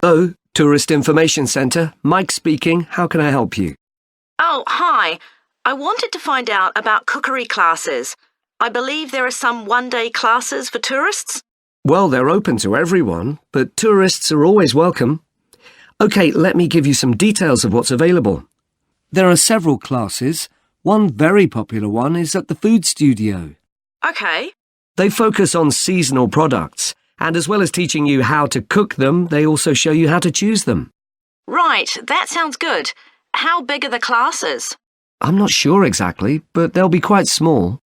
Hello, Tourist Information Centre. Mike speaking. How can I help you? Oh, hi. I wanted to find out about cookery classes. I believe there are some one-day classes for tourists. Well, they're open to everyone, but tourists are always welcome. OK, let me give you some details of what's available. There are several classes. One very popular one is at the Food Studio. OK. They focus on seasonal products, and as well as teaching you how to cook them, they also show you how to choose them. Right, that sounds good. How big are the classes? I'm not sure exactly, but they'll be quite small.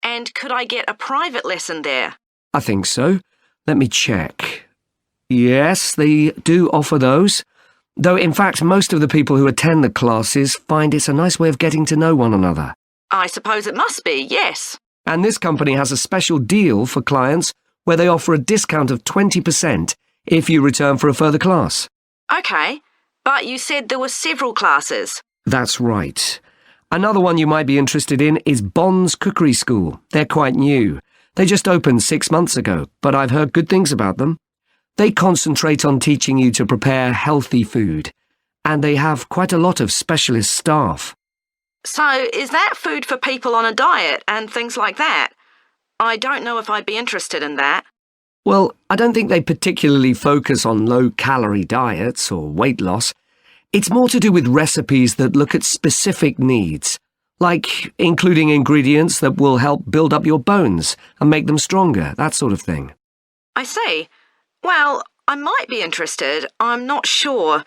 And could I get a private lesson there? I think so. Let me check. Yes, they do offer those. Though, in fact, most of the people who attend the classes find it's a nice way of getting to know one another. I suppose it must be, yes. And this company has a special deal for clients where they offer a discount of 20% if you return for a further class. OK, but you said there were several classes. That's right. Another one you might be interested in is Bond's Cookery School. They're quite new. They just opened 6 months ago, but I've heard good things about them. They concentrate on teaching you to prepare healthy food, and they have quite a lot of specialist staff. So, is that food for people on a diet and things like that? I don't know if I'd be interested in that. Well, I don't think they particularly focus on low-calorie diets or weight loss. It's more to do with recipes that look at specific needs, like including ingredients that will help build up your bones and make them stronger, that sort of thing. I see. Well, I might be interested. I'm not sure.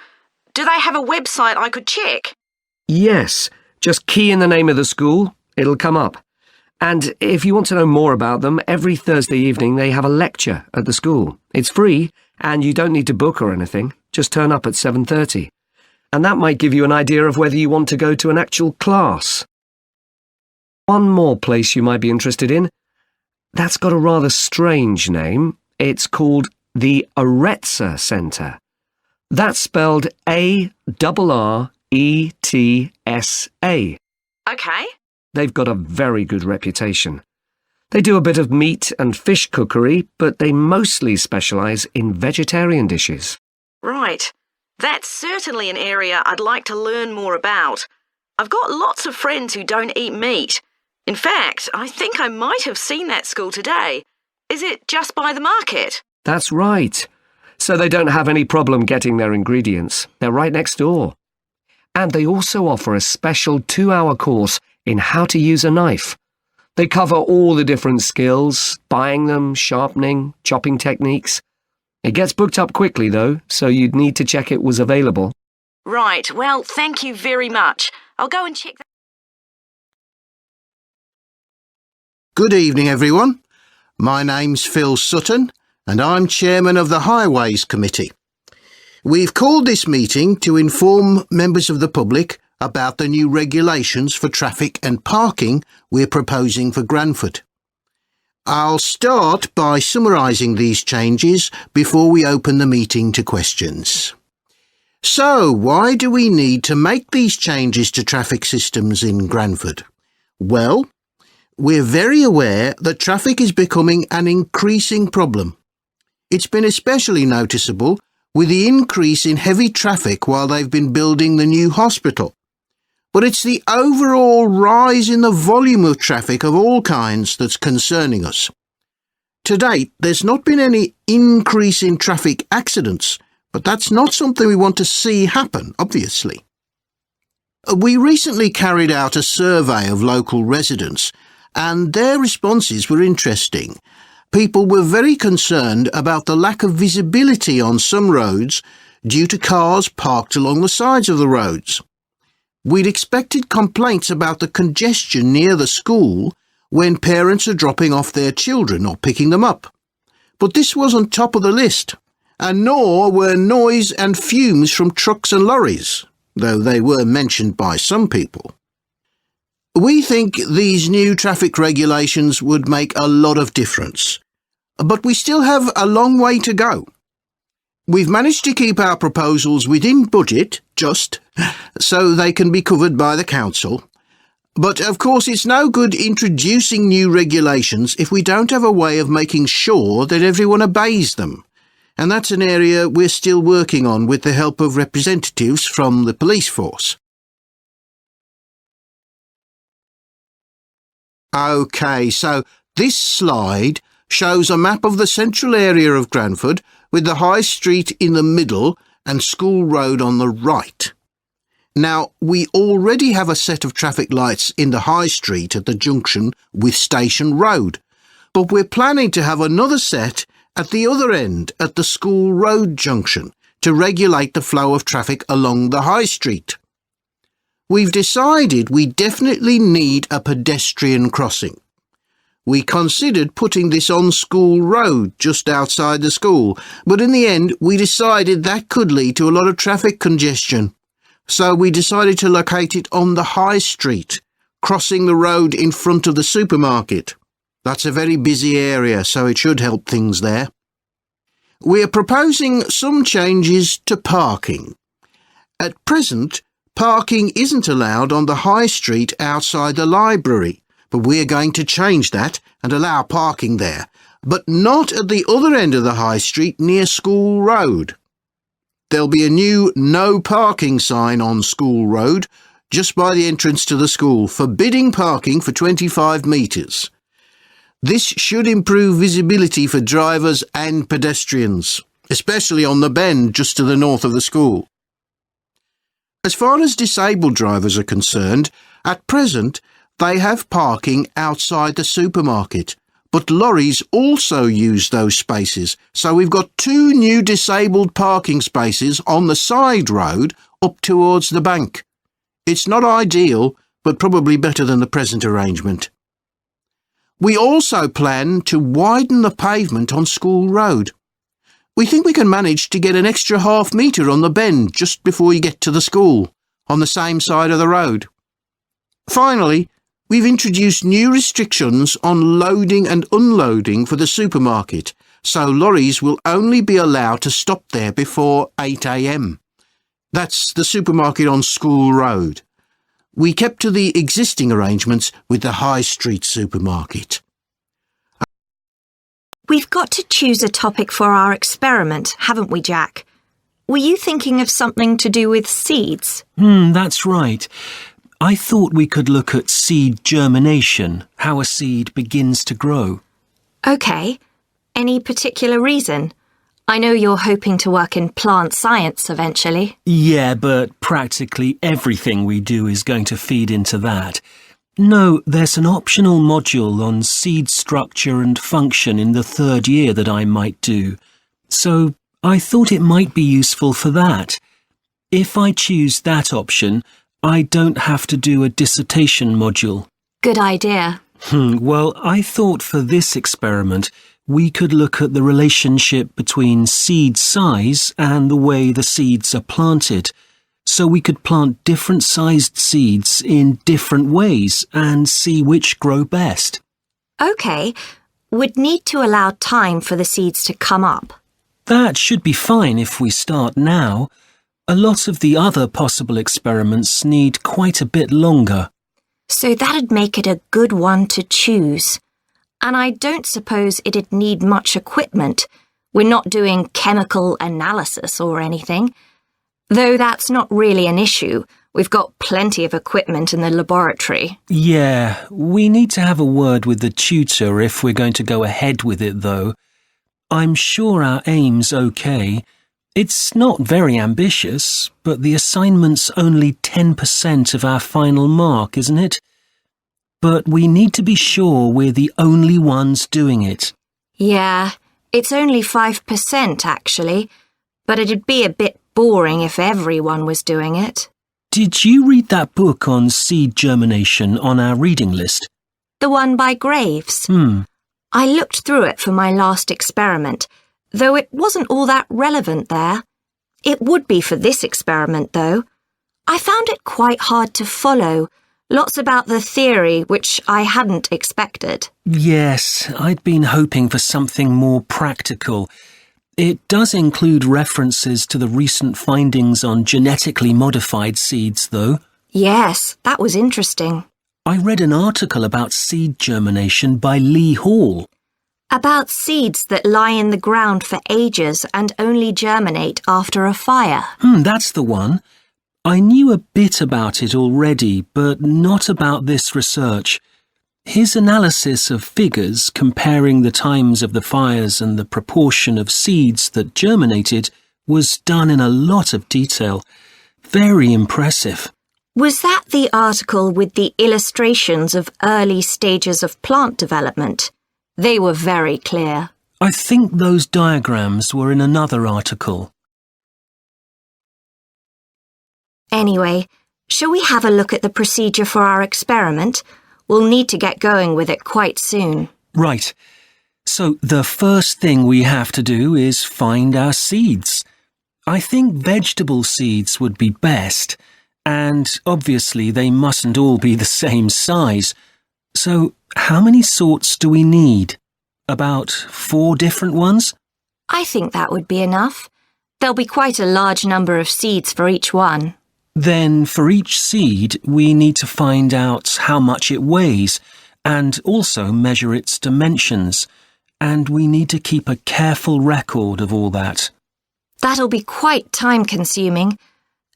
Do they have a website I could check? Yes, just key in the name of the school. It'll come up. And if you want to know more about them, every Thursday evening they have a lecture at the school. It's free, and you don't need to book or anything. Just turn up at 7:30. And that might give you an idea of whether you want to go to an actual class. One more place you might be interested in. That's got a rather strange name. It's called the Aretsa Centre. That's spelled Arretsa. OK. They've got a very good reputation. They do a bit of meat and fish cookery, but they mostly specialise in vegetarian dishes. Right. That's certainly an area I'd like to learn more about. I've got lots of friends who don't eat meat. In fact, I think I might have seen that school today. Is it just by the market? That's right. So they don't have any problem getting their ingredients. They're right next door. And they also offer a special 2-hour course in how to use a knife. They cover all the different skills, buying them, sharpening, chopping techniques. It gets booked up quickly, though, so you'd need to check it was available. Right, well, thank you very much. I'll go and check that. Good evening, everyone. My name's Phil Sutton, and I'm chairman of the Highways Committee. We've called this meeting to inform members of the public about the new regulations for traffic and parking we're proposing for Granford. I'll start by summarising these changes before we open the meeting to questions. So, why do we need to make these changes to traffic systems in Granford? Well, we're very aware that traffic is becoming an increasing problem. It's been especially noticeable with the increase in heavy traffic while they've been building the new hospital. But it's the overall rise in the volume of traffic of all kinds that's concerning us. To date, there's not been any increase in traffic accidents, but that's not something we want to see happen, obviously. We recently carried out a survey of local residents, and their responses were interesting. People were very concerned about the lack of visibility on some roads due to cars parked along the sides of the roads. We'd expected complaints about the congestion near the school when parents are dropping off their children or picking them up. But this wasn't top of the list, and nor were noise and fumes from trucks and lorries, though they were mentioned by some people. We think these new traffic regulations would make a lot of difference, but we still have a long way to go. We've managed to keep our proposals within budget, just, so they can be covered by the council. But of course it's no good introducing new regulations if we don't have a way of making sure that everyone obeys them. and that's an area we're still working on with the help of representatives from the police force. OK, so this slide shows a map of the central area of Granford with the High Street in the middle and School Road on the right. Now, we already have a set of traffic lights in the High Street at the junction with Station Road, but we're planning to have another set at the other end at the School Road junction to regulate the flow of traffic along the High Street. We've decided we definitely need a pedestrian crossing. We considered putting this on School Road just outside the school, but in the end we decided that could lead to a lot of traffic congestion. So we decided to locate it on the High Street, crossing the road in front of the supermarket. That's a very busy area, so it should help things there. We're proposing some changes to parking. At present, parking isn't allowed on the High Street outside the library, but we're going to change that and allow parking there, but not at the other end of the High Street near School Road. There'll be a new no parking sign on School Road just by the entrance to the school, forbidding parking for 25 metres. This should improve visibility for drivers and pedestrians, especially on the bend just to the north of the school. As far as disabled drivers are concerned, at present they have parking outside the supermarket, but lorries also use those spaces, so we've got 2 new disabled parking spaces on the side road up towards the bank. It's not ideal, but probably better than the present arrangement. We also plan to widen the pavement on School Road. We think we can manage to get an extra half metre on the bend just before you get to the school, on the same side of the road. Finally, we've introduced new restrictions on loading and unloading for the supermarket, so lorries will only be allowed to stop there before 8 a.m. That's the supermarket on School Road. We kept to the existing arrangements with the High Street supermarket. We've got to choose a topic for our experiment, haven't we, Jack? Were you thinking of something to do with seeds? That's right. I thought we could look at seed germination, how a seed begins to grow. OK. Any particular reason? I know you're hoping to work in plant science eventually. Yeah, but practically everything we do is going to feed into that. No, there's an optional module on seed structure and function in the 3rd year that I might do. So I thought it might be useful for that. If I choose that option, I don't have to do a dissertation module. Good idea. Well, I thought for this experiment, we could look at the relationship between seed size and the way the seeds are planted. So we could plant different sized seeds in different ways and see which grow best. OK. We'd need to allow time for the seeds to come up. That should be fine if we start now. A lot of the other possible experiments need quite a bit longer. So that'd make it a good one to choose. And I don't suppose it'd need much equipment. We're not doing chemical analysis or anything. Though that's not really an issue. We've got plenty of equipment in the laboratory. Yeah, we need to have a word with the tutor if we're going to go ahead with it, though. I'm sure our aim's okay. It's not very ambitious, but the assignment's only 10% of our final mark, isn't it? But we need to be sure we're the only ones doing it. Yeah, it's only 5% actually, but it'd be a bit boring if everyone was doing it. Did you read that book on seed germination on our reading list? The one by Graves? I looked through it for my last experiment, though it wasn't all that relevant there. It would be for this experiment, though. I found it quite hard to follow. Lots about the theory, which I hadn't expected. Yes, I'd been hoping for something more practical. It does include references to the recent findings on genetically modified seeds, though. Yes, that was interesting. I read an article about seed germination by Lee Hall. About seeds that lie in the ground for ages and only germinate after a fire. That's the one. I knew a bit about it already, but not about this research. His analysis of figures comparing the times of the fires and the proportion of seeds that germinated was done in a lot of detail. Very impressive. Was that the article with the illustrations of early stages of plant development? They were very clear. I think those diagrams were in another article. Anyway, shall we have a look at the procedure for our experiment? We'll need to get going with it quite soon. Right. So the first thing we have to do is find our seeds. I think vegetable seeds would be best, and obviously they mustn't all be the same size. So how many sorts do we need? About 4 different ones? I think that would be enough. There'll be quite a large number of seeds for each one. Then for each seed we need to find out how much it weighs and also measure its dimensions, and we need to keep a careful record of all that. That'll be quite time-consuming,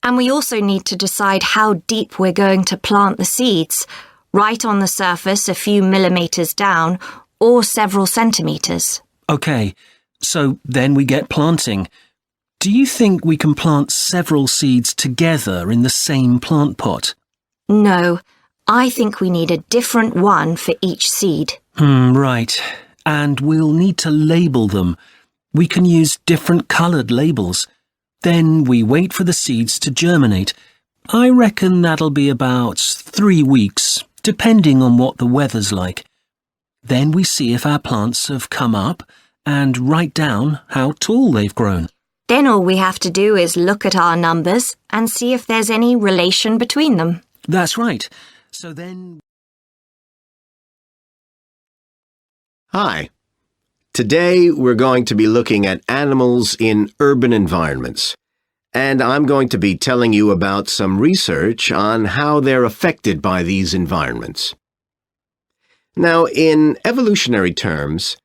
and we also need to decide how deep we're going to plant the seeds, right on the surface a few millimetres down or several centimetres. OK, so then we get planting. Do you think we can plant several seeds together in the same plant pot? No, I think we need a different one for each seed. Right. And we'll need to label them. We can use different coloured labels. Then we wait for the seeds to germinate. I reckon that'll be about 3 weeks, depending on what the weather's like. Then we see if our plants have come up and write down how tall they've grown. Then all we have to do is look at our numbers and see if there's any relation between them. That's right. So then... Hi. Today we're going to be looking at animals in urban environments, and I'm going to be telling you about some research on how they're affected by these environments. Now, in evolutionary terms,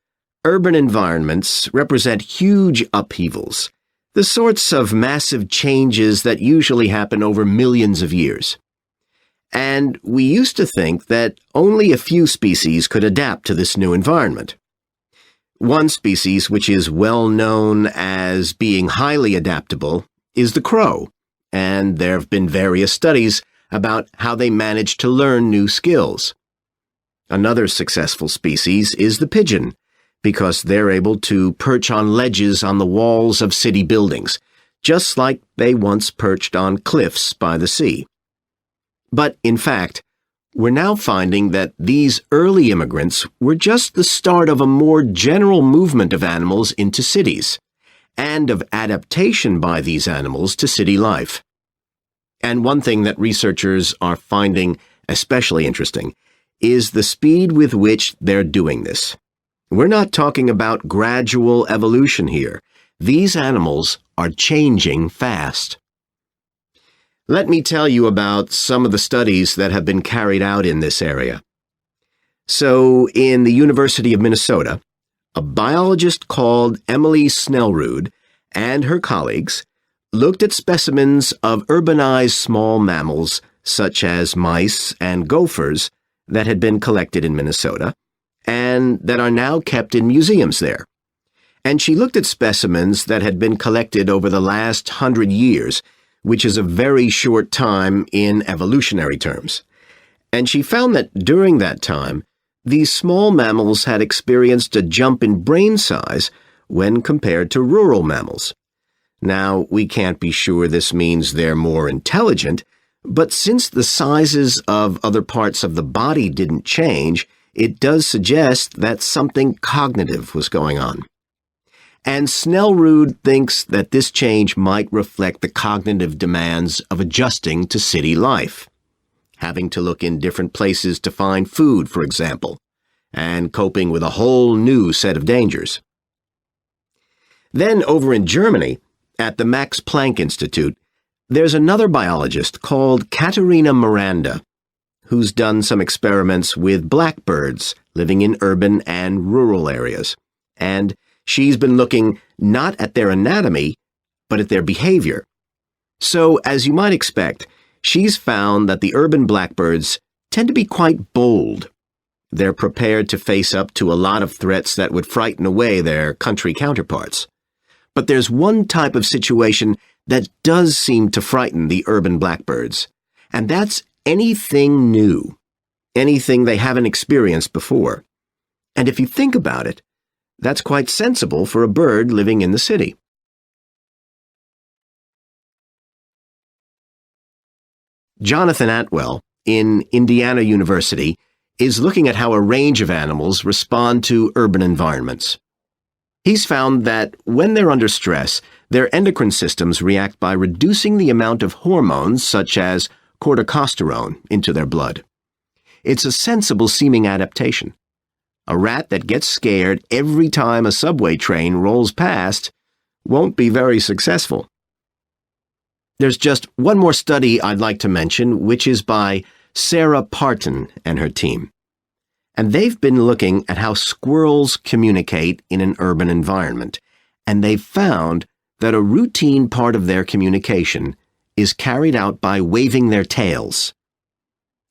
urban environments represent huge upheavals, the sorts of massive changes that usually happen over millions of years. And we used to think that only a few species could adapt to this new environment. One species which is well known as being highly adaptable is the crow, and there have been various studies about how they manage to learn new skills. Another successful species is the pigeon, because they're able to perch on ledges on the walls of city buildings, just like they once perched on cliffs by the sea. But, in fact, we're now finding that these early immigrants were just the start of a more general movement of animals into cities, and of adaptation by these animals to city life. And one thing that researchers are finding especially interesting is the speed with which they're doing this. We're not talking about gradual evolution here. These animals are changing fast. Let me tell you about some of the studies that have been carried out in this area. So, in the University of Minnesota, a biologist called Emily Snellrud and her colleagues looked at specimens of urbanized small mammals such as mice and gophers that had been collected in Minnesota and that are now kept in museums there. And she looked at specimens that had been collected over the last 100 years, which is a very short time in evolutionary terms. And she found that during that time, these small mammals had experienced a jump in brain size when compared to rural mammals. Now, we can't be sure this means they're more intelligent, but since the sizes of other parts of the body didn't change, it does suggest that something cognitive was going on. And Snellrud thinks that this change might reflect the cognitive demands of adjusting to city life, having to look in different places to find food, for example, and coping with a whole new set of dangers. Then over in Germany, at the Max Planck Institute, there's another biologist called Katharina Miranda, who's done some experiments with blackbirds living in urban and rural areas. And she's been looking not at their anatomy, but at their behavior. So, as you might expect, she's found that the urban blackbirds tend to be quite bold. They're prepared to face up to a lot of threats that would frighten away their country counterparts. But there's one type of situation that does seem to frighten the urban blackbirds, and that's anything new, anything they haven't experienced before. And if you think about it, that's quite sensible for a bird living in the city. Jonathan Atwell, in Indiana University, is looking at how a range of animals respond to urban environments. He's found that when they're under stress, their endocrine systems react by reducing the amount of hormones such as corticosterone into their blood. It's a sensible-seeming adaptation. A rat that gets scared every time a subway train rolls past won't be very successful. There's just one more study I'd like to mention, which is by Sarah Parton and her team. And they've been looking at how squirrels communicate in an urban environment, and they've found that a routine part of their communication is carried out by waving their tails.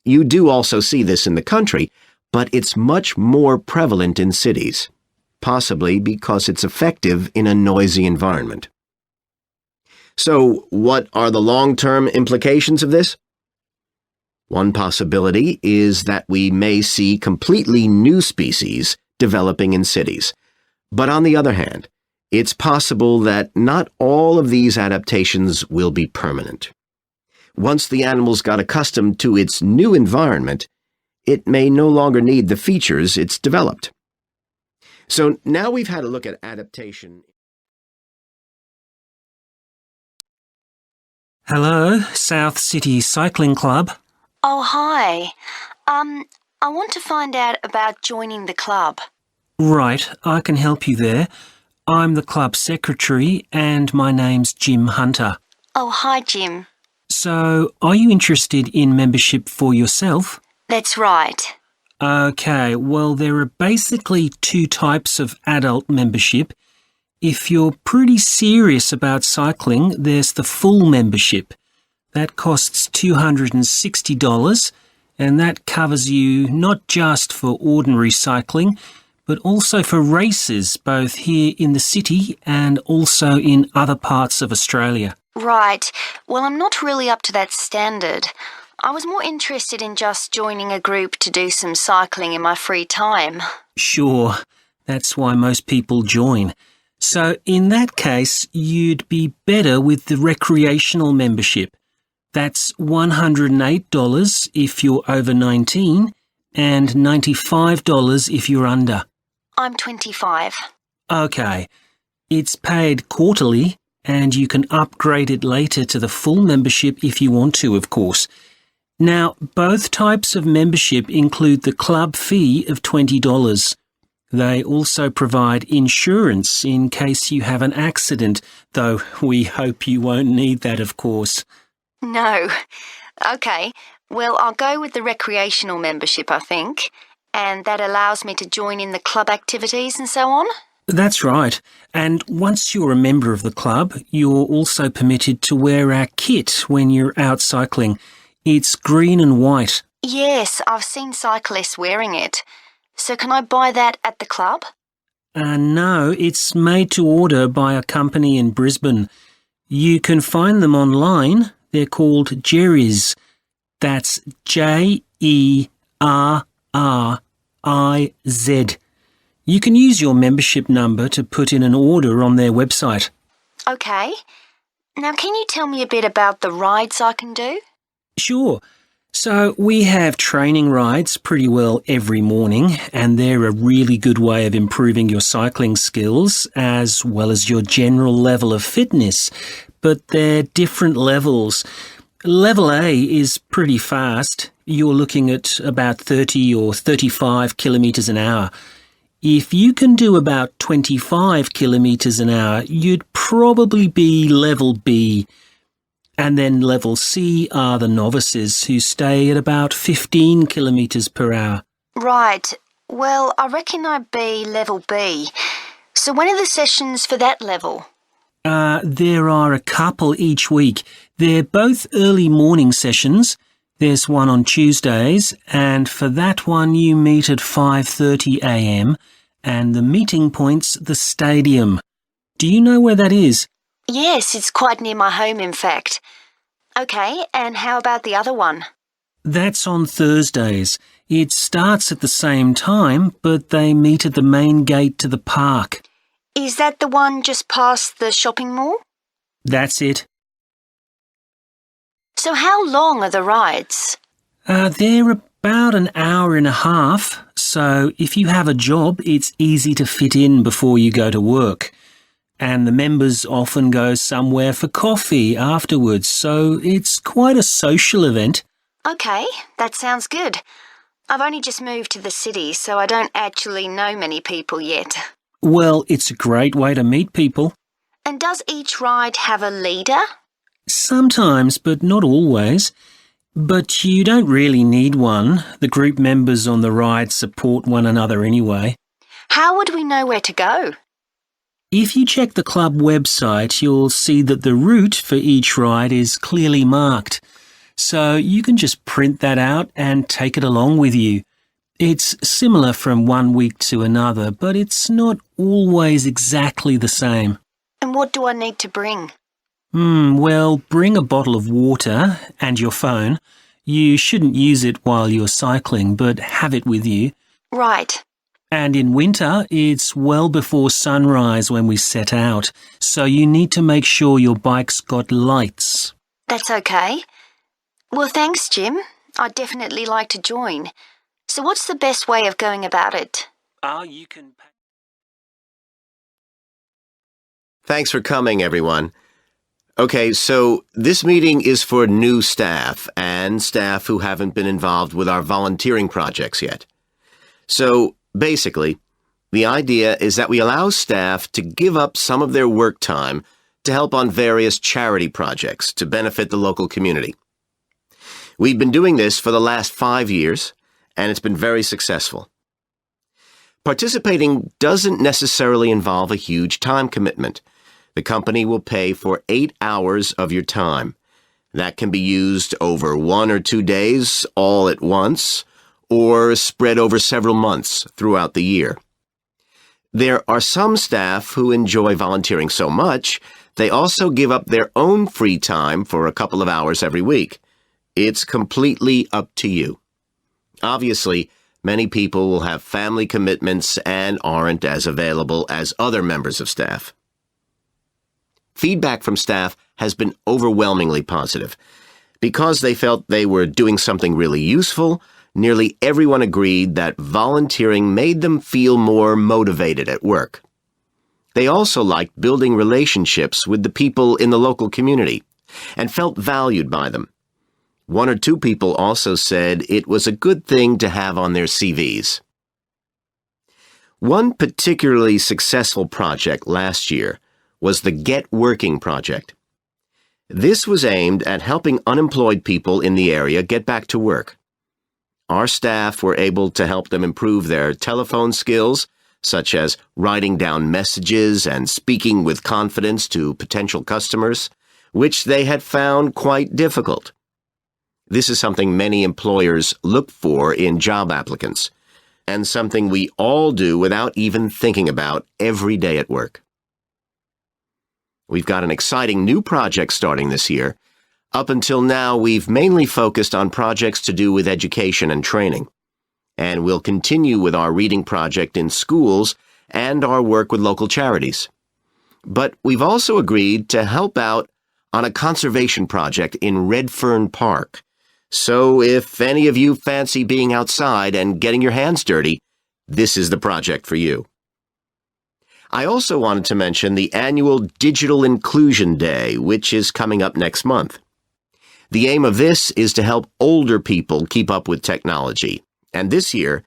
You do also see this in the country, but it's much more prevalent in cities, possibly because it's effective in a noisy environment. So, what are the long-term implications of this? One possibility is that we may see completely new species developing in cities. But on the other hand, it's possible that not all of these adaptations will be permanent. Once the animal's got accustomed to its new environment, it may no longer need the features it's developed. So now we've had a look at adaptation. Hello, South City Cycling Club. Oh, hi. I want to find out about joining the club. Right, I can help you there. I'm the club secretary and my name's Jim Hunter. Oh, hi, Jim. So, are you interested in membership for yourself? That's right. Okay, well, there are basically two types of adult membership. If you're pretty serious about cycling, there's the full membership. That costs $260, and that covers you not just for ordinary cycling, but also for races both here in the city and also in other parts of Australia. Right. Well, I'm not really up to that standard. I was more interested in just joining a group to do some cycling in my free time. Sure, that's why most people join. So in that case, you'd be better with the recreational membership. That's $108 if you're over 19 and $95 if you're under. I'm 25. Okay. It's paid quarterly and you can upgrade it later to the full membership if you want to, of course. Now, both types of membership include the club fee of $20. They also provide insurance in case you have an accident, though we hope you won't need that, of course. No. Okay. Well, I'll go with the recreational membership, I think. And that allows me to join in the club activities and so on? That's right. And once you're a member of the club, you're also permitted to wear our kit when you're out cycling. It's green and white. Yes, I've seen cyclists wearing it. So can I buy that at the club? No, it's made to order by a company in Brisbane. You can find them online. They're called Jerry's. That's Jerriz. You can use your membership number to put in an order on their website. Okay. Now, can you tell me a bit about the rides I can do? Sure. So we have training rides pretty well every morning, and they're a really good way of improving your cycling skills as well as your general level of fitness. But they're different levels. Level A is pretty fast. You're looking at about 30 or 35 kilometres an hour. If you can do about 25 kilometres an hour, you'd probably be level B. And then level C are the novices who stay at about 15 kilometres per hour. Right. Well, I reckon I'd be level B. So when are the sessions for that level? There are a couple each week. They're both early morning sessions. There's one on Tuesdays, and for that one you meet at 5:30 a.m, and the meeting point's the stadium. Do you know where that is? Yes, it's quite near my home, in fact. Okay, and how about the other one? That's on Thursdays. It starts at the same time, but they meet at the main gate to the park. Is that the one just past the shopping mall? That's it. So how long are the rides? They're about an hour and a half, so if you have a job, it's easy to fit in before you go to work. And the members often go somewhere for coffee afterwards, so it's quite a social event. Okay, that sounds good. I've only just moved to the city, so I don't actually know many people yet. Well, it's a great way to meet people. And does each ride have a leader? Sometimes, but not always. But you don't really need one. The group members on the ride support one another anyway. How would we know where to go? If you check the club website, you'll see that the route for each ride is clearly marked. So you can just print that out and take it along with you. It's similar from one week to another, but it's not always exactly the same. And what do I need to bring? Well, bring a bottle of water and your phone. You shouldn't use it while you're cycling, but have it with you. Right. And in winter, it's well before sunrise when we set out, so you need to make sure your bike's got lights. That's okay. Well, thanks, Jim. I'd definitely like to join. So what's the best way of going about it? You can... Thanks for coming, everyone. Okay, so this meeting is for new staff and staff who haven't been involved with our volunteering projects yet. So, basically, the idea is that we allow staff to give up some of their work time to help on various charity projects to benefit the local community. We've been doing this for the last 5 years, and it's been very successful. Participating doesn't necessarily involve a huge time commitment. The company will pay for 8 hours of your time. That can be used over 1 or 2 days all at once, or spread over several months throughout the year. There are some staff who enjoy volunteering so much, they also give up their own free time for a couple of hours every week. It's completely up to you. Obviously, many people will have family commitments and aren't as available as other members of staff. Feedback from staff has been overwhelmingly positive. Because they felt they were doing something really useful, nearly everyone agreed that volunteering made them feel more motivated at work. They also liked building relationships with the people in the local community and felt valued by them. 1 or 2 people also said it was a good thing to have on their CVs. One particularly successful project last year was the Get Working project. This was aimed at helping unemployed people in the area get back to work. Our staff were able to help them improve their telephone skills, such as writing down messages and speaking with confidence to potential customers, which they had found quite difficult. This is something many employers look for in job applicants, and something we all do without even thinking about every day at work. We've got an exciting new project starting this year. Up until now, we've mainly focused on projects to do with education and training. And we'll continue with our reading project in schools and our work with local charities. But we've also agreed to help out on a conservation project in Redfern Park. So if any of you fancy being outside and getting your hands dirty, this is the project for you. I also wanted to mention the annual Digital Inclusion Day, which is coming up next month. The aim of this is to help older people keep up with technology. And this year,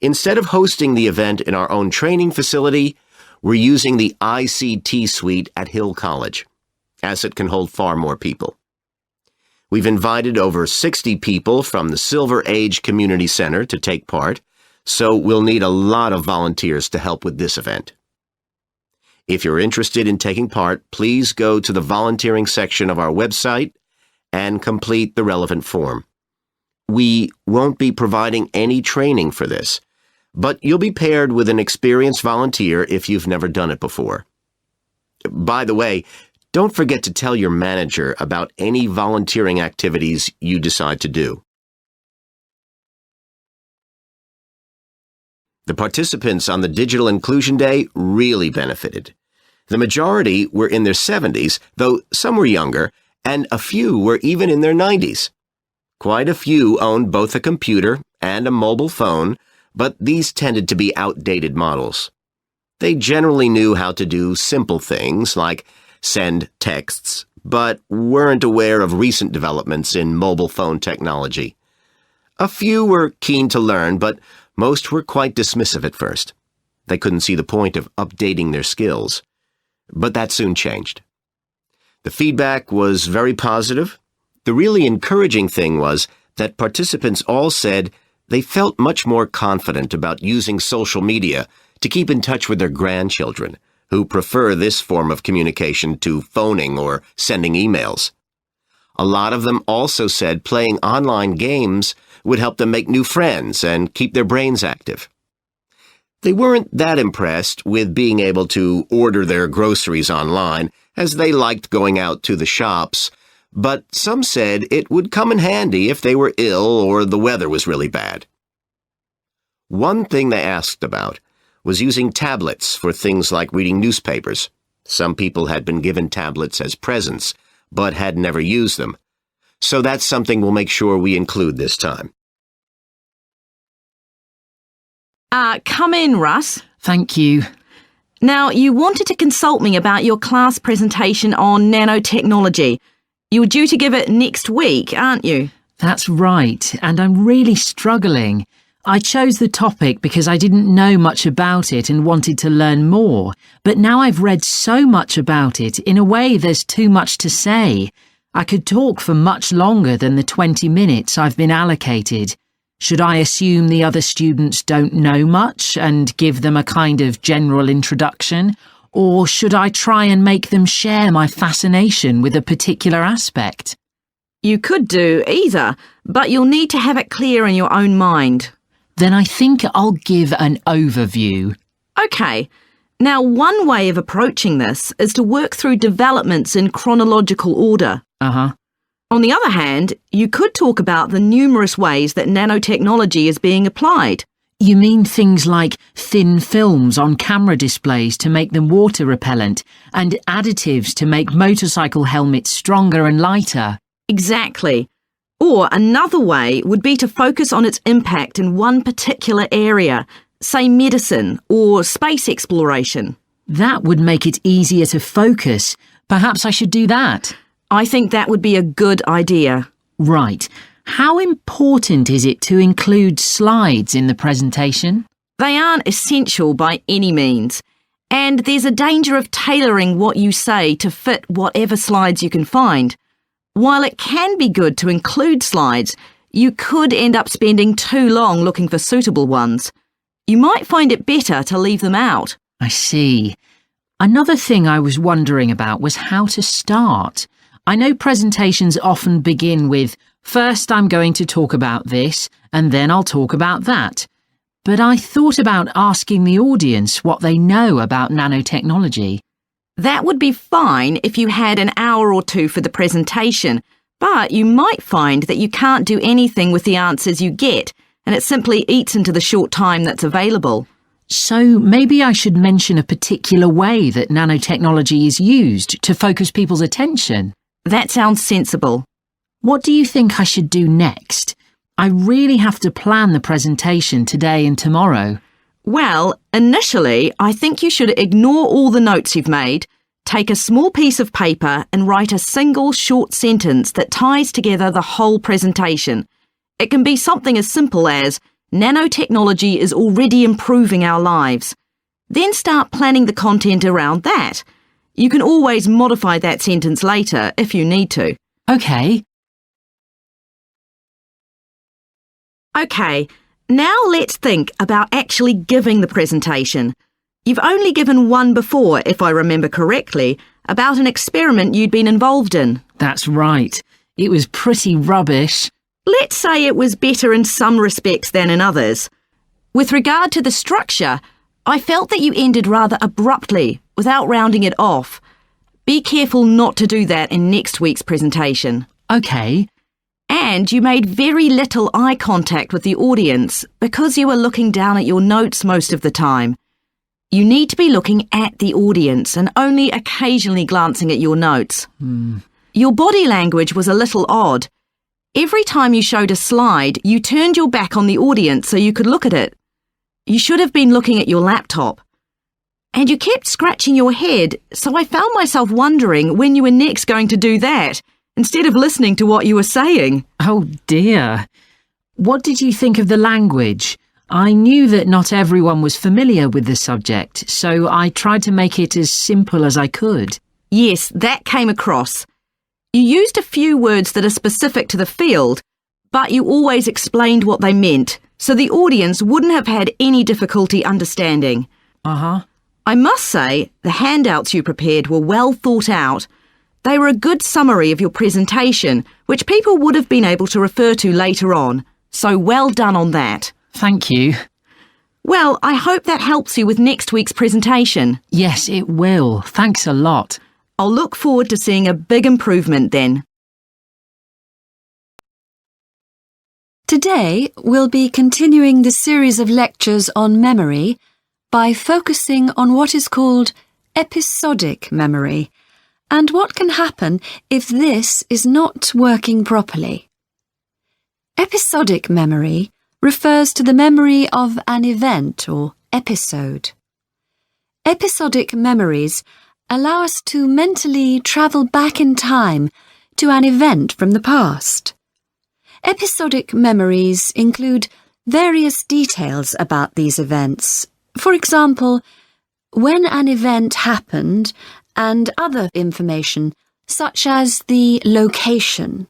instead of hosting the event in our own training facility, we're using the ICT suite at Hill College, as it can hold far more people. We've invited over 60 people from the Silver Age Community Center to take part, so we'll need a lot of volunteers to help with this event. If you're interested in taking part, please go to the volunteering section of our website and complete the relevant form. We won't be providing any training for this, but you'll be paired with an experienced volunteer if you've never done it before. By the way, don't forget to tell your manager about any volunteering activities you decide to do. The participants on the Digital Inclusion Day really benefited. The majority were in their 70s, though some were younger, and a few were even in their 90s. Quite a few owned both a computer and a mobile phone, but these tended to be outdated models. They generally knew how to do simple things like send texts, but weren't aware of recent developments in mobile phone technology. A few were keen to learn, but most were quite dismissive at first. They couldn't see the point of updating their skills. But that soon changed. The feedback was very positive. The really encouraging thing was that participants all said they felt much more confident about using social media to keep in touch with their grandchildren, who prefer this form of communication to phoning or sending emails. A lot of them also said playing online games would help them make new friends and keep their brains active. They weren't that impressed with being able to order their groceries online, as they liked going out to the shops, but some said it would come in handy if they were ill or the weather was really bad. One thing they asked about was using tablets for things like reading newspapers. Some people had been given tablets as presents, but had never used them. So that's something we'll make sure we include this time. Come in, Russ. Thank you. Now, you wanted to consult me about your class presentation on nanotechnology. You were due to give it next week, aren't you? That's right, and I'm really struggling. I chose the topic because I didn't know much about it and wanted to learn more, but now I've read so much about it, in a way there's too much to say. I could talk for much longer than the 20 minutes I've been allocated. Should I assume the other students don't know much and give them a kind of general introduction? Or should I try and make them share my fascination with a particular aspect? You could do either, but you'll need to have it clear in your own mind. Then I think I'll give an overview. OK. Now, one way of approaching this is to work through developments in chronological order. On the other hand, you could talk about the numerous ways that nanotechnology is being applied. You mean things like thin films on camera displays to make them water repellent and additives to make motorcycle helmets stronger and lighter? Exactly. Or another way would be to focus on its impact in one particular area, say medicine or space exploration. That would make it easier to focus. Perhaps I should do that. I think that would be a good idea. Right. How important is it to include slides in the presentation? They aren't essential by any means, and there's a danger of tailoring what you say to fit whatever slides you can find. While it can be good to include slides, you could end up spending too long looking for suitable ones. You might find it better to leave them out. I see. Another thing I was wondering about was how to start. I know presentations often begin with, first I'm going to talk about this, and then I'll talk about that. But I thought about asking the audience what they know about nanotechnology. That would be fine if you had an hour or two for the presentation, but you might find that you can't do anything with the answers you get, and it simply eats into the short time that's available. So maybe I should mention a particular way that nanotechnology is used to focus people's attention. That sounds sensible. What do you think I should do next? I really have to plan the presentation today and tomorrow. Well, initially, I think you should ignore all the notes you've made, take a small piece of paper and write a single short sentence that ties together the whole presentation. It can be something as simple as, nanotechnology is already improving our lives. Then start planning the content around that. You can always modify that sentence later if you need to. OK. OK, Now let's think about actually giving the presentation. You've only given one before, if I remember correctly, about an experiment you'd been involved in. That's right. It was pretty rubbish. Let's say it was better in some respects than in others. With regard to the structure, I felt that you ended rather abruptly, without rounding it off. Be careful not to do that in next week's presentation. OK. And you made very little eye contact with the audience because you were looking down at your notes most of the time. You need to be looking at the audience and only occasionally glancing at your notes. Your body language was a little odd. Every time you showed a slide, you turned your back on the audience so you could look at it. You should have been looking at your laptop. And you kept scratching your head, so I found myself wondering when you were next going to do that, instead of listening to what you were saying. Oh dear. What did you think of the language? I knew that not everyone was familiar with the subject, so I tried to make it as simple as I could. Yes, that came across. You used a few words that are specific to the field, but you always explained what they meant, so the audience wouldn't have had any difficulty understanding. I must say, the handouts you prepared were well thought out. They were a good summary of your presentation, which people would have been able to refer to later on, so well done on that. Thank you. Well, I hope that helps you with next week's presentation. Yes, it will. Thanks a lot. I'll look forward to seeing a big improvement then. Today, we'll be continuing the series of lectures on memory by focusing on what is called episodic memory and what can happen if this is not working properly. Episodic memory refers to the memory of an event or episode. Episodic memories allow us to mentally travel back in time to an event from the past. Episodic memories include various details about these events. For example, when an event happened and other information such as the location.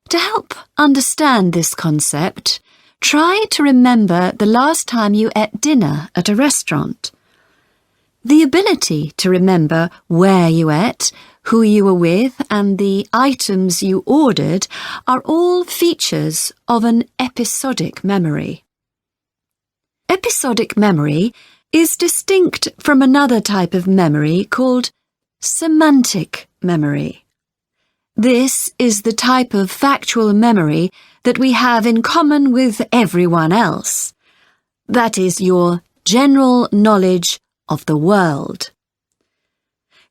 To help understand this concept, try to remember the last time you ate dinner at a restaurant. The ability to remember where you ate, who you were with, and the items you ordered are all features of an episodic memory. Episodic memory is distinct from another type of memory called semantic memory. This is the type of factual memory that we have in common with everyone else. That is your general knowledge of the world.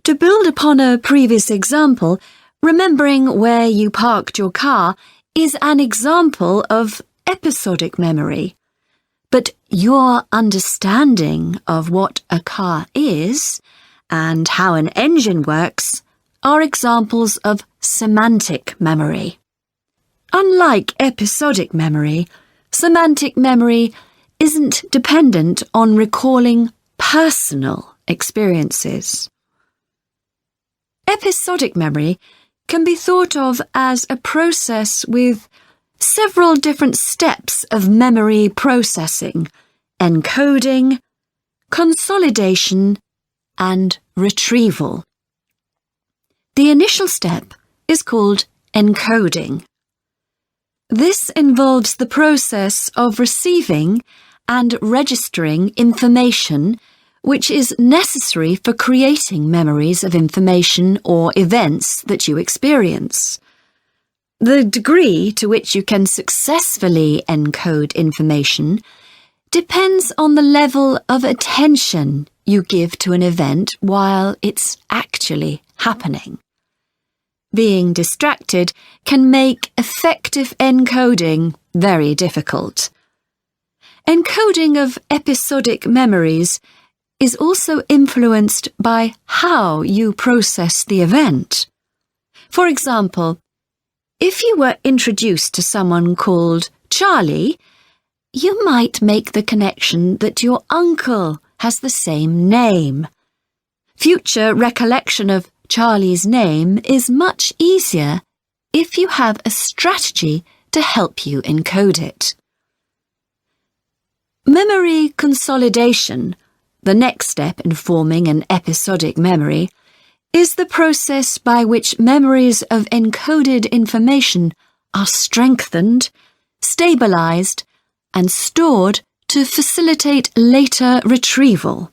To build upon a previous example, remembering where you parked your car is an example of episodic memory. But your understanding of what a car is and how an engine works are examples of semantic memory. Unlike episodic memory, semantic memory isn't dependent on recalling personal experiences. Episodic memory can be thought of as a process with several different steps of memory processing, encoding, consolidation, and retrieval. The initial step is called encoding. This involves the process of receiving and registering information which is necessary for creating memories of information or events that you experience. The degree to which you can successfully encode information depends on the level of attention you give to an event while it's actually happening. Being distracted can make effective encoding very difficult. Encoding of episodic memories is also influenced by how you process the event. For example, if you were introduced to someone called Charlie, you might make the connection that your uncle has the same name. Future recollection of Charlie's name is much easier if you have a strategy to help you encode it. Memory consolidation, the next step in forming an episodic memory, is the process by which memories of encoded information are strengthened, stabilized, and stored to facilitate later retrieval.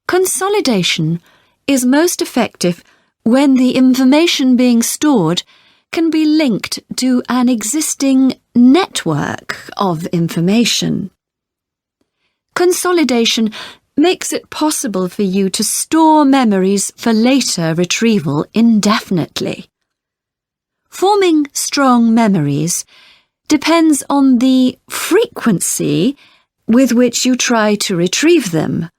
Consolidation is most effective when the information being stored can be linked to an existing network of information. Consolidation makes it possible for you to store memories for later retrieval indefinitely. Forming strong memories depends on the frequency with which you try to retrieve them.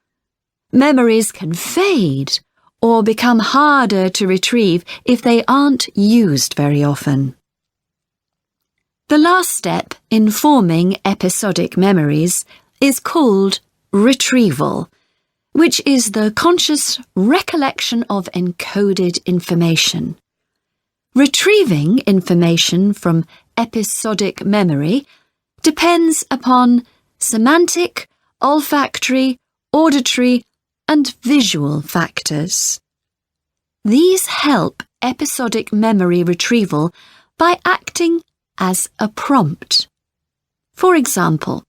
Memories can fade or become harder to retrieve if they aren't used very often. The last step in forming episodic memories is called retrieval, which is the conscious recollection of encoded information. Retrieving information from episodic memory depends upon semantic, olfactory, auditory, and visual factors. These help episodic memory retrieval by acting as a prompt. For example,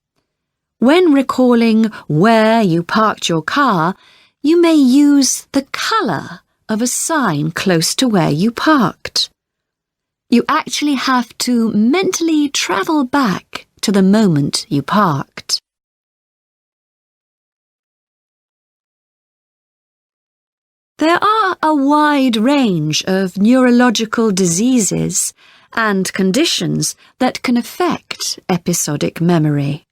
when recalling where you parked your car, you may use the colour of a sign close to where you parked. You actually have to mentally travel back to the moment you parked. There are a wide range of neurological diseases and conditions that can affect episodic memory.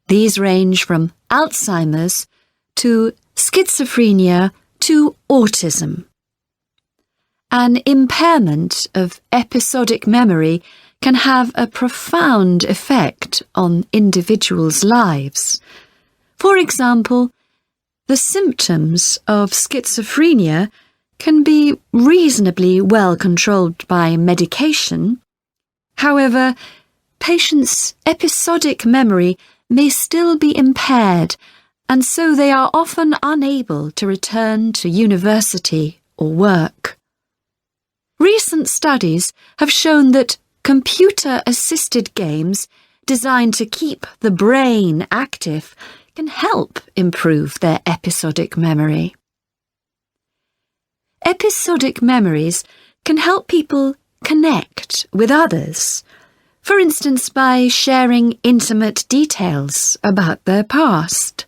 These range from Alzheimer's to schizophrenia to autism. An impairment of episodic memory can have a profound effect on individuals' lives. For example, the symptoms of schizophrenia can be reasonably well controlled by medication. However, patients' episodic memory may still be impaired, and so they are often unable to return to university or work. Recent studies have shown that computer-assisted games designed to keep the brain active can help improve their episodic memory. Episodic memories can help people connect with others, for instance by sharing intimate details about their past,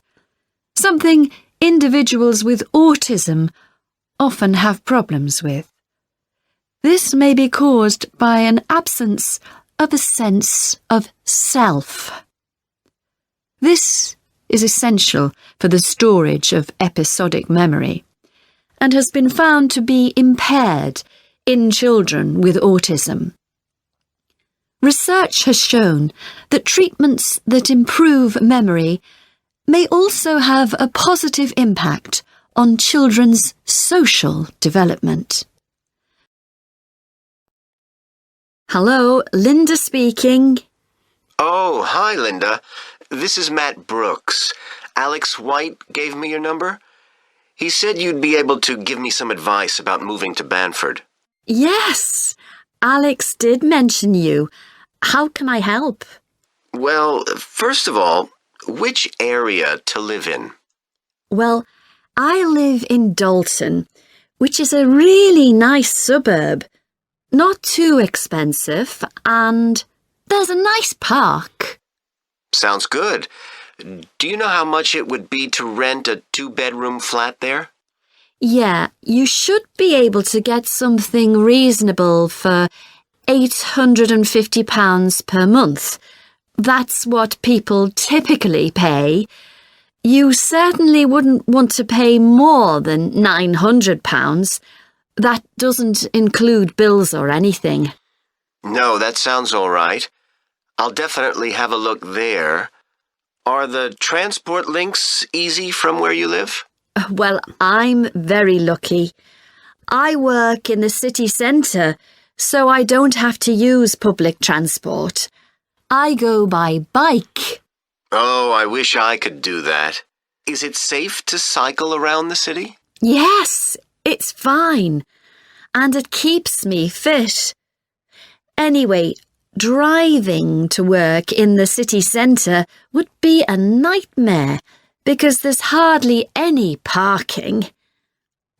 something individuals with autism often have problems with. This may be caused by an absence of a sense of self. This is essential for the storage of episodic memory and has been found to be impaired in children with autism. Research has shown that treatments that improve memory may also have a positive impact on children's social development. Hello, Linda speaking. Oh, hi, Linda. This is Matt Brooks. Alex White gave me your number. He said you'd be able to give me some advice about moving to Banford. Yes, Alex did mention you. How can I help? Well, first of all, which area to live in? Well, I live in Dalton, which is a really nice suburb. Not too expensive, and there's a nice park. Sounds good. Do you know how much it would be to rent a 2-bedroom flat there? Yeah, you should be able to get something reasonable for £850 per month. That's what people typically pay. You certainly wouldn't want to pay more than £900. That doesn't include bills or anything. No, that sounds all right. I'll definitely have a look there. Are the transport links easy from where you live? Well, I'm very lucky. I work in the city centre, so I don't have to use public transport. I go by bike. Oh, I wish I could do that. Is it safe to cycle around the city? Yes, it's fine. And it keeps me fit. Anyway, driving to work in the city centre would be a nightmare because there's hardly any parking.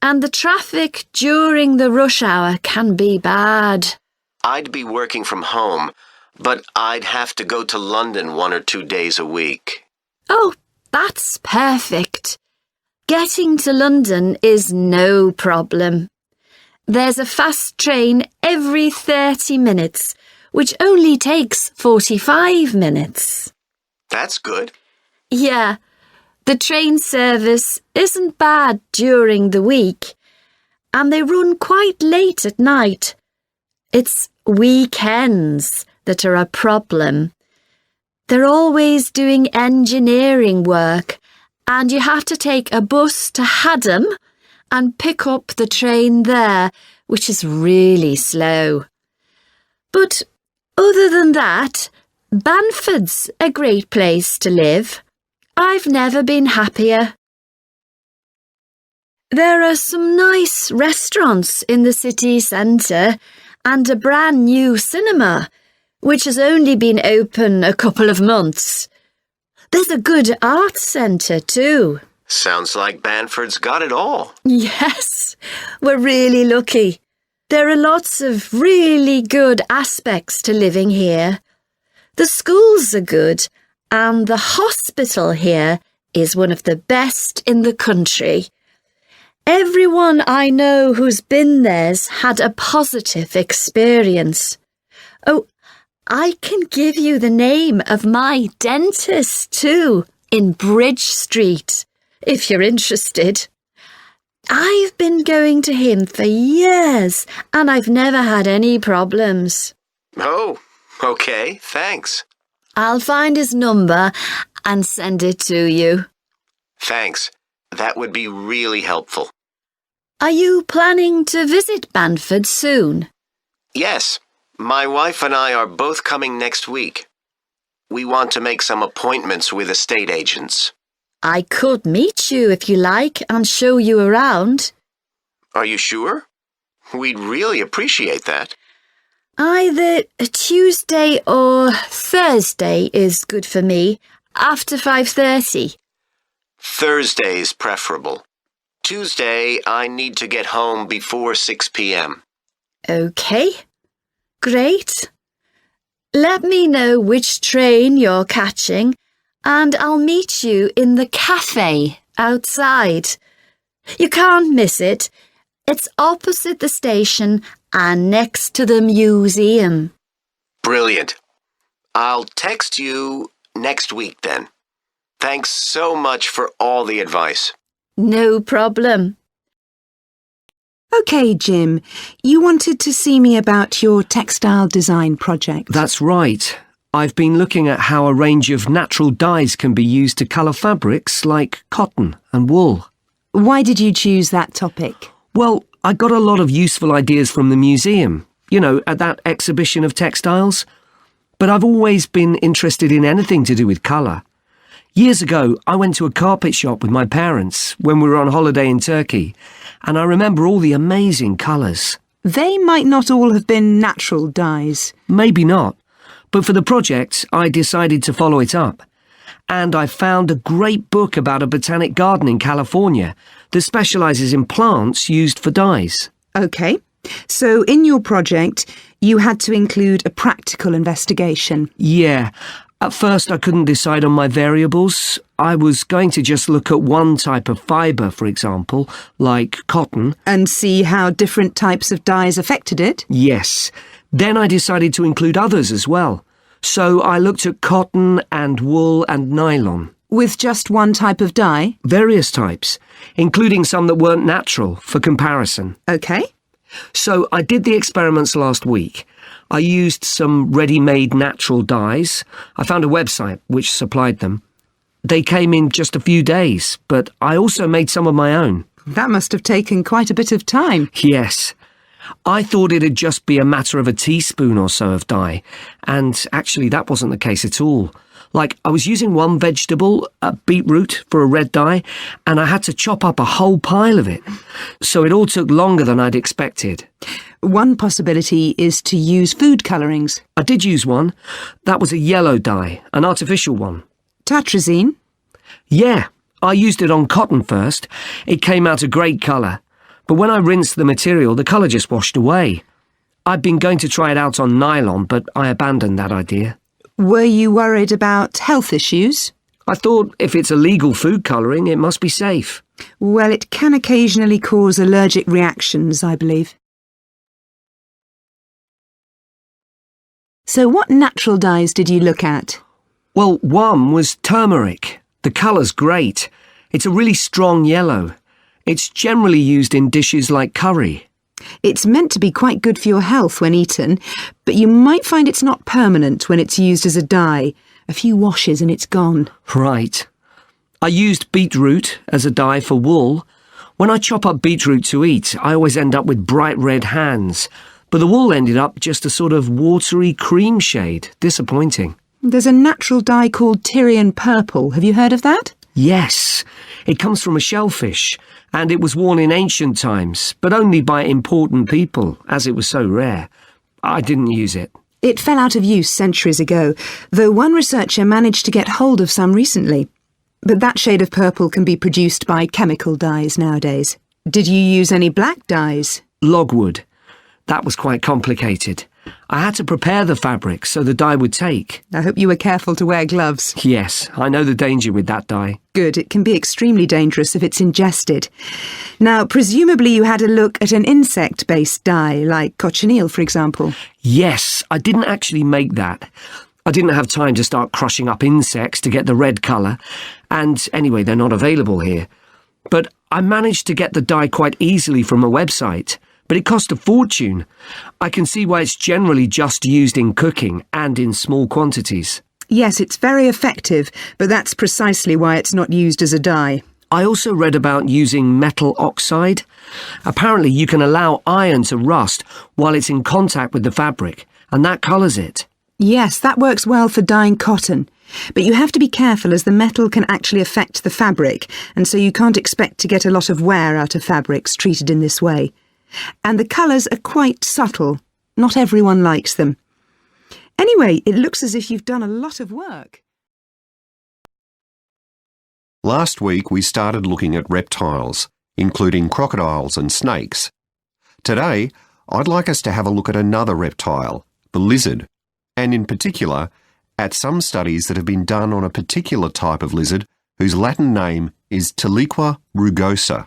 And the traffic during the rush hour can be bad. I'd be working from home, but I'd have to go to London 1 or 2 days a week. Oh, that's perfect. Getting to London is no problem. There's a fast train every 30 minutes, which only takes 45 minutes. That's good. Yeah, the train service isn't bad during the week, and they run quite late at night. It's weekends that are a problem. They're always doing engineering work, and you have to take a bus to Haddam and pick up the train there, which is really slow. But other than that, Banford's a great place to live. I've never been happier. There are some nice restaurants in the city centre and a brand new cinema, which has only been open a couple of months. There's a good arts centre too. Sounds like Banford's got it all. Yes, we're really lucky. There are lots of really good aspects to living here. The schools are good, and the hospital here is one of the best in the country. Everyone I know who's been there's had a positive experience. Oh, I can give you the name of my dentist too, in Bridge Street, if you're interested. I've been going to him for years, and I've never had any problems. Oh, okay, thanks. I'll find his number and send it to you. Thanks. That would be really helpful. Are you planning to visit Banford soon? Yes, my wife and I are both coming next week. We want to make some appointments with estate agents. I could meet you if you like and show you around. Are you sure? We'd really appreciate that. Either a Tuesday or Thursday is good for me, after 5:30. Thursday's preferable. Tuesday, I need to get home before 6 p.m. OK. Great. Let me know which train you're catching, and I'll meet you in the cafe outside. You can't miss it. It's opposite the station and next to the museum. Brilliant. I'll text you next week then. Thanks so much for all the advice. No problem. OK, Jim, you wanted to see me about your textile design project. That's right. I've been looking at how a range of natural dyes can be used to colour fabrics like cotton and wool. Why did you choose that topic? Well, I got a lot of useful ideas from the museum, at that exhibition of textiles. But I've always been interested in anything to do with colour. Years ago, I went to a carpet shop with my parents when we were on holiday in Turkey, and I remember all the amazing colours. They might not all have been natural dyes. Maybe not, but for the project, I decided to follow it up. And I found a great book about a botanic garden in California that specialises in plants used for dyes. OK, so in your project, you had to include a practical investigation. Yeah. At first, I couldn't decide on my variables. I was going to just look at one type of fibre, for example, like cotton. And see how different types of dyes affected it? Yes. Then I decided to include others as well. So I looked at cotton and wool and nylon. With just one type of dye? Various types, including some that weren't natural, for comparison. OK. So I did the experiments last week. I used some ready-made natural dyes. I found a website which supplied them. They came in just a few days, but I also made some of my own. That must have taken quite a bit of time. Yes. I thought it'd just be a matter of a teaspoon or so of dye, and actually that wasn't the case at all. Like, I was using one vegetable, beetroot, for a red dye, and I had to chop up a whole pile of it. So it all took longer than I'd expected. One possibility is to use food colourings. I did use one. That was a yellow dye, an artificial one. Tartrazine? Yeah, I used it on cotton first. It came out a great colour. But when I rinsed the material, the colour just washed away. I'd been going to try it out on nylon, but I abandoned that idea. Were you worried about health issues? I thought if it's illegal food colouring, it must be safe. Well, it can occasionally cause allergic reactions, I believe. So what natural dyes did you look at? Well, one was turmeric. The colour's great. It's a really strong yellow. It's generally used in dishes like curry. It's meant to be quite good for your health when eaten, but you might find it's not permanent when it's used as a dye. A few washes and it's gone. Right. I used beetroot as a dye for wool. When I chop up beetroot to eat, I always end up with bright red hands. But the wool ended up just a sort of watery cream shade. Disappointing. There's a natural dye called Tyrian purple. Have you heard of that? Yes. It comes from a shellfish, and it was worn in ancient times, but only by important people, as it was so rare. I didn't use it. It fell out of use centuries ago, though one researcher managed to get hold of some recently. But that shade of purple can be produced by chemical dyes nowadays. Did you use any black dyes? Logwood. That was quite complicated. I had to prepare the fabric so the dye would take. I hope you were careful to wear gloves. Yes, I know the danger with that dye. Good, it can be extremely dangerous if it's ingested. Now, presumably you had a look at an insect-based dye, like cochineal, for example. Yes, I didn't actually make that. I didn't have time to start crushing up insects to get the red colour, and anyway, they're not available here. But I managed to get the dye quite easily from a website. But it cost a fortune. I can see why it's generally just used in cooking and in small quantities. Yes, it's very effective, but that's precisely why it's not used as a dye. I also read about using metal oxide. Apparently you can allow iron to rust while it's in contact with the fabric, and that colours it. Yes, that works well for dyeing cotton. But you have to be careful as the metal can actually affect the fabric, and so you can't expect to get a lot of wear out of fabrics treated in this way. And the colours are quite subtle. Not everyone likes them. Anyway, it looks as if you've done a lot of work. Last week we started looking at reptiles, including crocodiles and snakes. Today, I'd like us to have a look at another reptile, the lizard, and in particular, at some studies that have been done on a particular type of lizard whose Latin name is Tiliqua rugosa.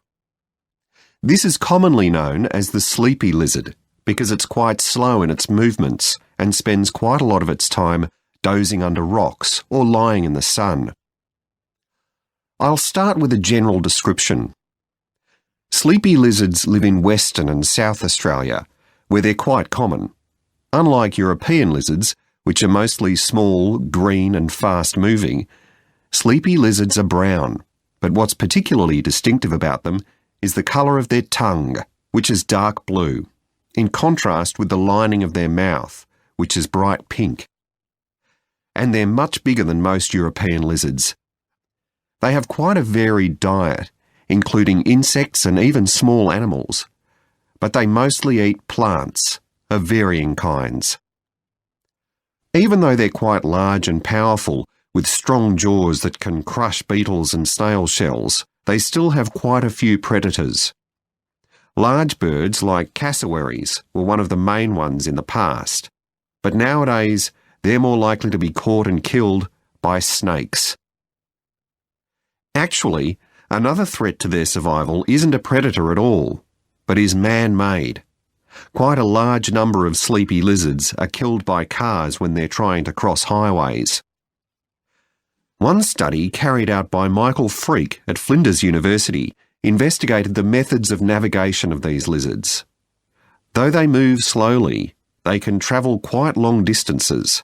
This is commonly known as the sleepy lizard because it's quite slow in its movements and spends quite a lot of its time dozing under rocks or lying in the sun. I'll start with a general description. Sleepy lizards live in Western and South Australia, where they're quite common. Unlike European lizards, which are mostly small, green and fast-moving, sleepy lizards are brown, but what's particularly distinctive about them is the colour of their tongue, which is dark blue, in contrast with the lining of their mouth, which is bright pink. And they're much bigger than most European lizards. They have quite a varied diet, including insects and even small animals, but they mostly eat plants of varying kinds. Even though they're quite large and powerful, with strong jaws that can crush beetles and snail shells, they still have quite a few predators. Large birds like cassowaries were one of the main ones in the past, but nowadays they're more likely to be caught and killed by snakes. Actually, another threat to their survival isn't a predator at all, but is man-made. Quite a large number of sleepy lizards are killed by cars when they're trying to cross highways. One study carried out by Michael Freak at Flinders University investigated the methods of navigation of these lizards. Though they move slowly, they can travel quite long distances.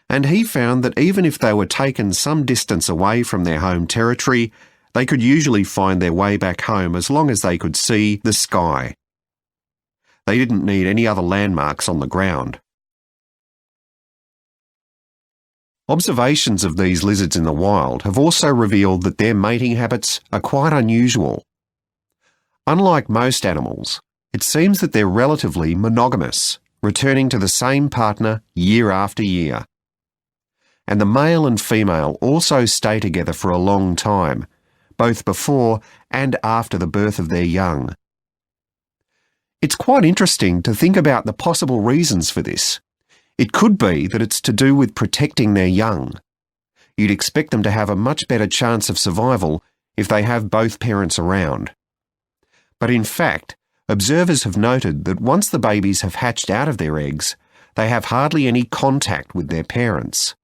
And he found that even if they were taken some distance away from their home territory, they could usually find their way back home as long as they could see the sky. They didn't need any other landmarks on the ground. Observations of these lizards in the wild have also revealed that their mating habits are quite unusual. Unlike most animals, it seems that they're relatively monogamous, returning to the same partner year after year. And the male and female also stay together for a long time, both before and after the birth of their young. It's quite interesting to think about the possible reasons for this. It could be that it's to do with protecting their young. You'd expect them to have a much better chance of survival if they have both parents around. But in fact, observers have noted that once the babies have hatched out of their eggs, they have hardly any contact with their parents.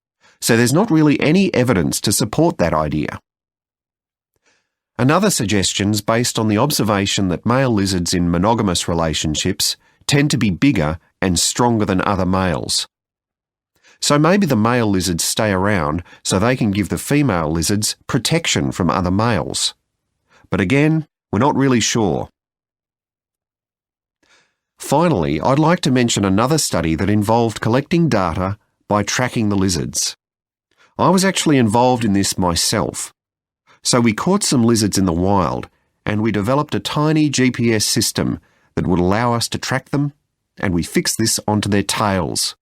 So there's not really any evidence to support that idea. Another suggestion's based on the observation that male lizards in monogamous relationships tend to be bigger and stronger than other males. So maybe the male lizards stay around so they can give the female lizards protection from other males. But again, we're not really sure. Finally, I'd like to mention another study that involved collecting data by tracking the lizards. I was actually involved in this myself. So we caught some lizards in the wild and we developed a tiny GPS system that would allow us to track them, and we fixed this onto their tails.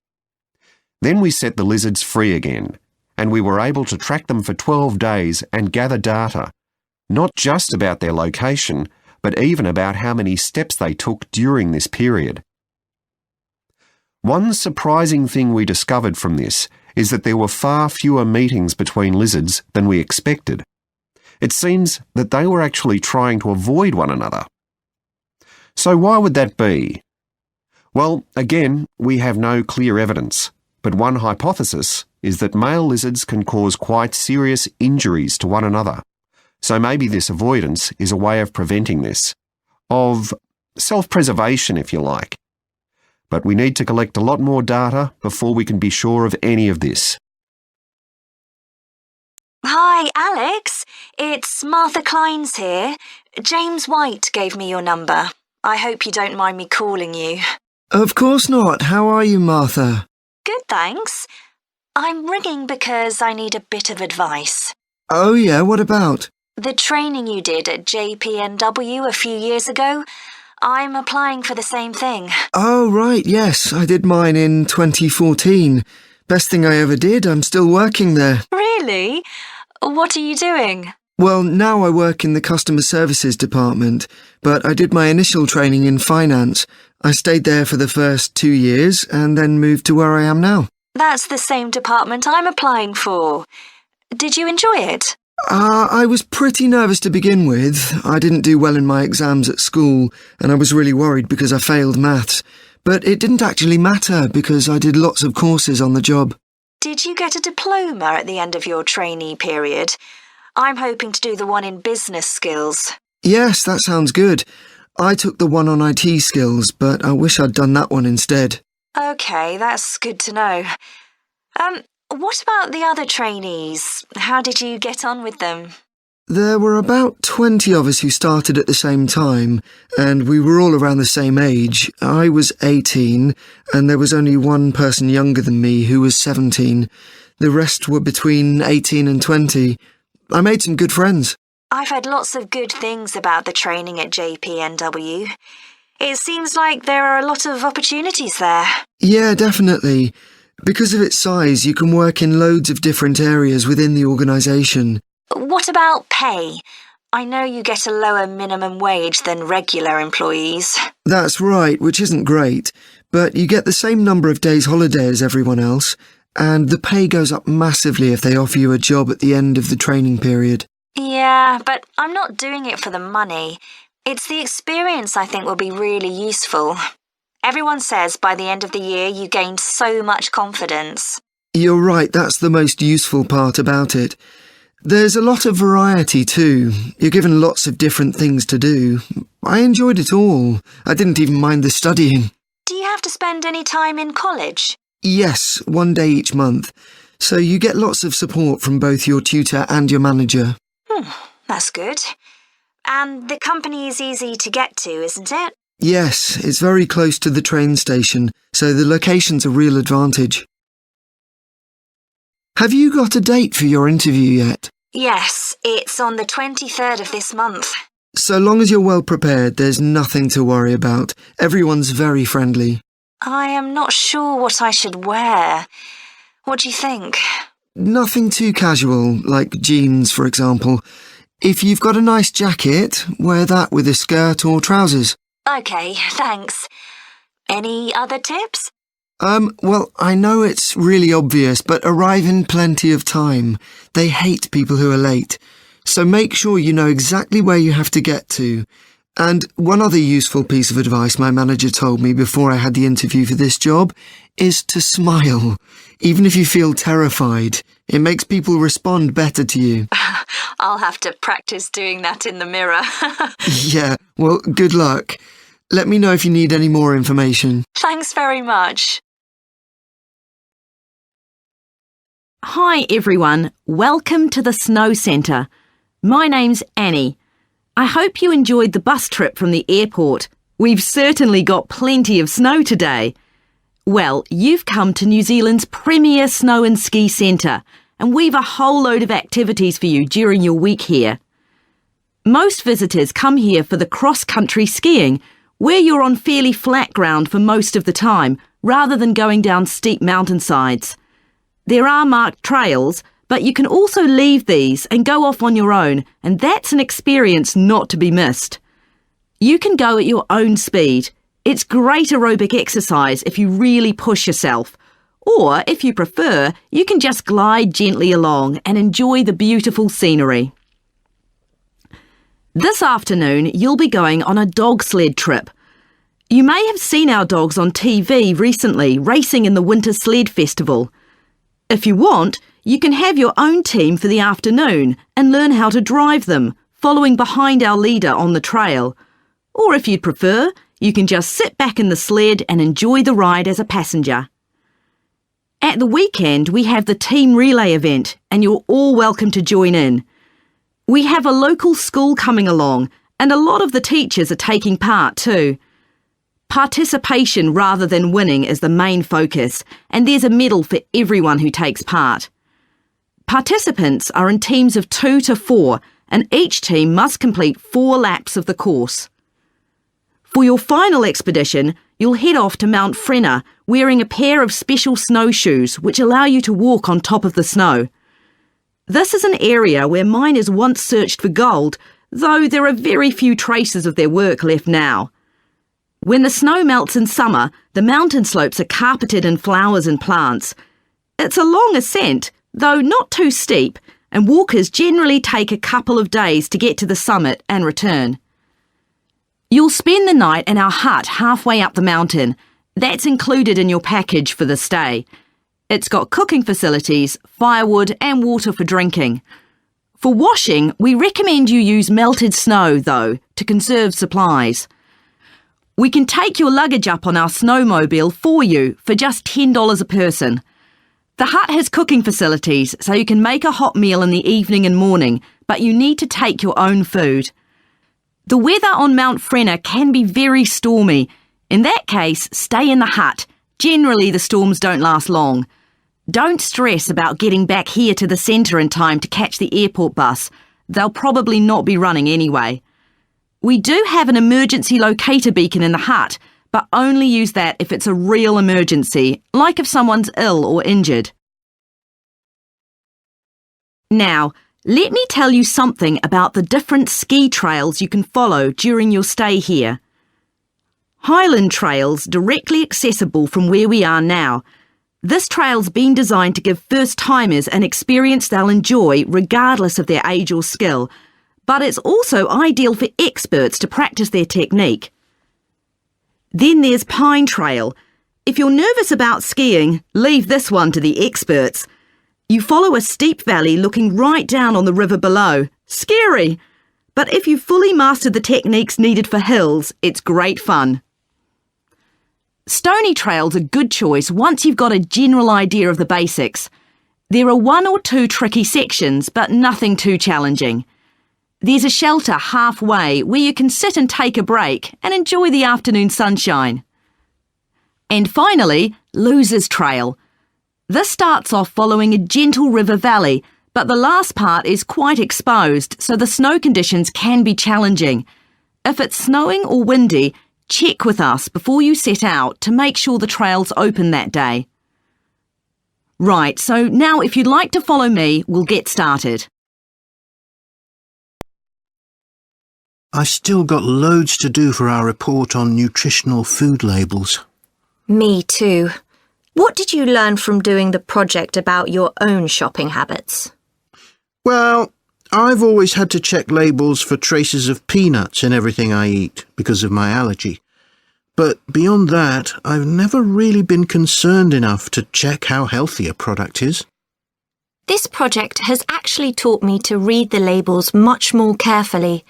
Then we set the lizards free again, and we were able to track them for 12 days and gather data, not just about their location, but even about how many steps they took during this period. One surprising thing we discovered from this is that there were far fewer meetings between lizards than we expected. It seems that they were actually trying to avoid one another. So why would that be? Well, again, we have no clear evidence, but one hypothesis is that male lizards can cause quite serious injuries to one another. So maybe this avoidance is a way of preventing this, of self-preservation if you like. But we need to collect a lot more data before we can be sure of any of this. Hi, Alex. It's Martha Clines here. James White gave me your number. I hope you don't mind me calling you. Of course not. How are you, Martha? Good, thanks. I'm ringing because I need a bit of advice. Oh yeah, what about? The training you did at JPNW a few years ago, I'm applying for the same thing. Oh right, yes, I did mine in 2014. Best thing I ever did, I'm still working there. Really? What are you doing? Well, now I work in the customer services department, but I did my initial training in finance. I stayed there for the first 2 years and then moved to where I am now. That's the same department I'm applying for. Did you enjoy it? I was pretty nervous to begin with. I didn't do well in my exams at school, and I was really worried because I failed maths. But it didn't actually matter because I did lots of courses on the job. Did you get a diploma at the end of your trainee period? I'm hoping to do the one in business skills. Yes, that sounds good. I took the one on IT skills, but I wish I'd done that one instead. OK, that's good to know. What about the other trainees? How did you get on with them? There were about 20 of us who started at the same time, and we were all around the same age. I was 18, and there was only one person younger than me who was 17. The rest were between 18 and 20. I made some good friends. I've heard lots of good things about the training at JPNW. It seems like there are a lot of opportunities there. Yeah, definitely. Because of its size, you can work in loads of different areas within the organisation. What about pay? I know you get a lower minimum wage than regular employees. That's right, which isn't great, but you get the same number of days holiday as everyone else, and the pay goes up massively if they offer you a job at the end of the training period. Yeah, but I'm not doing it for the money. It's the experience I think will be really useful. Everyone says by the end of the year you gain so much confidence. You're right, that's the most useful part about it. There's a lot of variety too. You're given lots of different things to do. I enjoyed it all. I didn't even mind the studying. Do you have to spend any time in college? Yes, 1 day each month. So you get lots of support from both your tutor and your manager. That's good. And the company is easy to get to, isn't it? Yes, it's very close to the train station, so the location's a real advantage. Have you got a date for your interview yet? Yes, it's on the 23rd of this month. So long as you're well prepared, there's nothing to worry about. Everyone's very friendly. I am not sure what I should wear. What do you think? Nothing too casual, like jeans, for example. If you've got a nice jacket, wear that with a skirt or trousers. OK, thanks. Any other tips? Well, I know it's really obvious, but arrive in plenty of time. They hate people who are late. So make sure you know exactly where you have to get to. And one other useful piece of advice my manager told me before I had the interview for this job is to smile. Even if you feel terrified, it makes people respond better to you. I'll have to practice doing that in the mirror. Yeah, well, good luck. Let me know if you need any more information. Thanks very much. Hi everyone, welcome to the Snow Centre. My name's Annie. I hope you enjoyed the bus trip from the airport. We've certainly got plenty of snow today. Well, you've come to New Zealand's premier snow and ski centre, and we've a whole load of activities for you during your week here. Most visitors come here for the cross-country skiing, where you're on fairly flat ground for most of the time, rather than going down steep mountainsides. There are marked trails, but you can also leave these and go off on your own, and that's an experience not to be missed. You can go at your own speed. It's great aerobic exercise if you really push yourself. Or, if you prefer, you can just glide gently along and enjoy the beautiful scenery. This afternoon, you'll be going on a dog sled trip. You may have seen our dogs on TV recently racing in the Winter Sled Festival. If you want, you can have your own team for the afternoon and learn how to drive them, following behind our leader on the trail. Or if you'd prefer, you can just sit back in the sled and enjoy the ride as a passenger. At the weekend, we have the team relay event, and you're all welcome to join in. We have a local school coming along, and a lot of the teachers are taking part too. Participation rather than winning is the main focus, and there's a medal for everyone who takes part. Participants are in teams of 2 to 4, and each team must complete 4 laps of the course. For your final expedition, you'll head off to Mount Frenna wearing a pair of special snowshoes which allow you to walk on top of the snow. This is an area where miners once searched for gold, though there are very few traces of their work left now. When the snow melts in summer, the mountain slopes are carpeted in flowers and plants. It's a long ascent, though not too steep, and walkers generally take a couple of days to get to the summit and return. You'll spend the night in our hut halfway up the mountain. That's included in your package for the stay. It's got cooking facilities, firewood and water for drinking. For washing, we recommend you use melted snow, though, to conserve supplies. We can take your luggage up on our snowmobile for you for just $10 a person. The hut has cooking facilities, so you can make a hot meal in the evening and morning, but you need to take your own food. The weather on Mount Frenna can be very stormy. In that case, stay in the hut. Generally, the storms don't last long. Don't stress about getting back here to the centre in time to catch the airport bus. They'll probably not be running anyway. We do have an emergency locator beacon in the hut, but only use that if it's a real emergency, like if someone's ill or injured. Now, let me tell you something about the different ski trails you can follow during your stay here. Highland Trail's directly accessible from where we are now. This trail's been designed to give first-timers an experience they'll enjoy regardless of their age or skill, but it's also ideal for experts to practice their technique. Then there's Pine Trail. If you're nervous about skiing, leave this one to the experts. You follow a steep valley looking right down on the river below. Scary! But if you've fully mastered the techniques needed for hills, it's great fun. Stony Trail's a good choice once you've got a general idea of the basics. There are 1 or 2 tricky sections, but nothing too challenging. There's a shelter halfway where you can sit and take a break and enjoy the afternoon sunshine. And finally, Losers Trail. This starts off following a gentle river valley, but the last part is quite exposed, so the snow conditions can be challenging. If it's snowing or windy, check with us before you set out to make sure the trail's open that day. Right, so now if you'd like to follow me, we'll get started. I've still got loads to do for our report on nutritional food labels. Me too. What did you learn from doing the project about your own shopping habits? Well, I've always had to check labels for traces of peanuts in everything I eat because of my allergy. But beyond that, I've never really been concerned enough to check how healthy a product is. This project has actually taught me to read the labels much more carefully.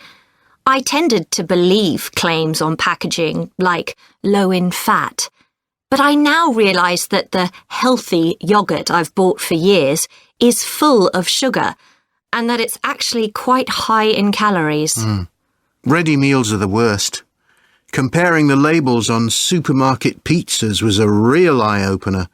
I tended to believe claims on packaging, like low in fat. But I now realise that the healthy yoghurt I've bought for years is full of sugar, and that it's actually quite high in calories. Ready meals are the worst. Comparing the labels on supermarket pizzas was a real eye-opener.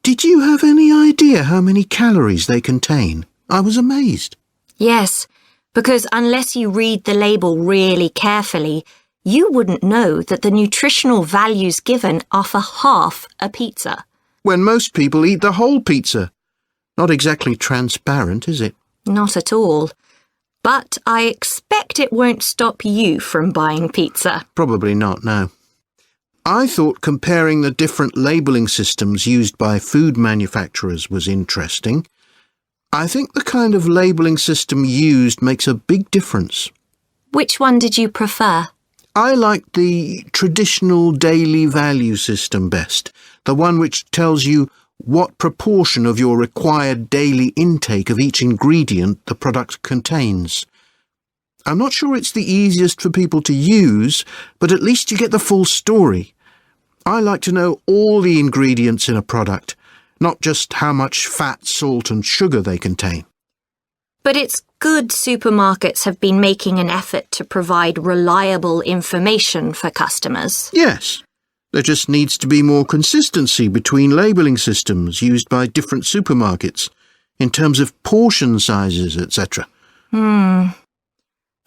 Did you have any idea how many calories they contain? I was amazed. Yes, because unless you read the label really carefully, you wouldn't know that the nutritional values given are for half a pizza. When most people eat the whole pizza. Not exactly transparent, is it? Not at all. But I expect it won't stop you from buying pizza. Probably not, no. I thought comparing the different labelling systems used by food manufacturers was interesting. I think the kind of labelling system used makes a big difference. Which one did you prefer? I liked the traditional daily value system best, the one which tells you what proportion of your required daily intake of each ingredient the product contains. I'm not sure it's the easiest for people to use, but at least you get the full story. I like to know all the ingredients in a product, not just how much fat, salt and sugar they contain. But it's good supermarkets have been making an effort to provide reliable information for customers. Yes. There just needs to be more consistency between labelling systems used by different supermarkets in terms of portion sizes, etc. The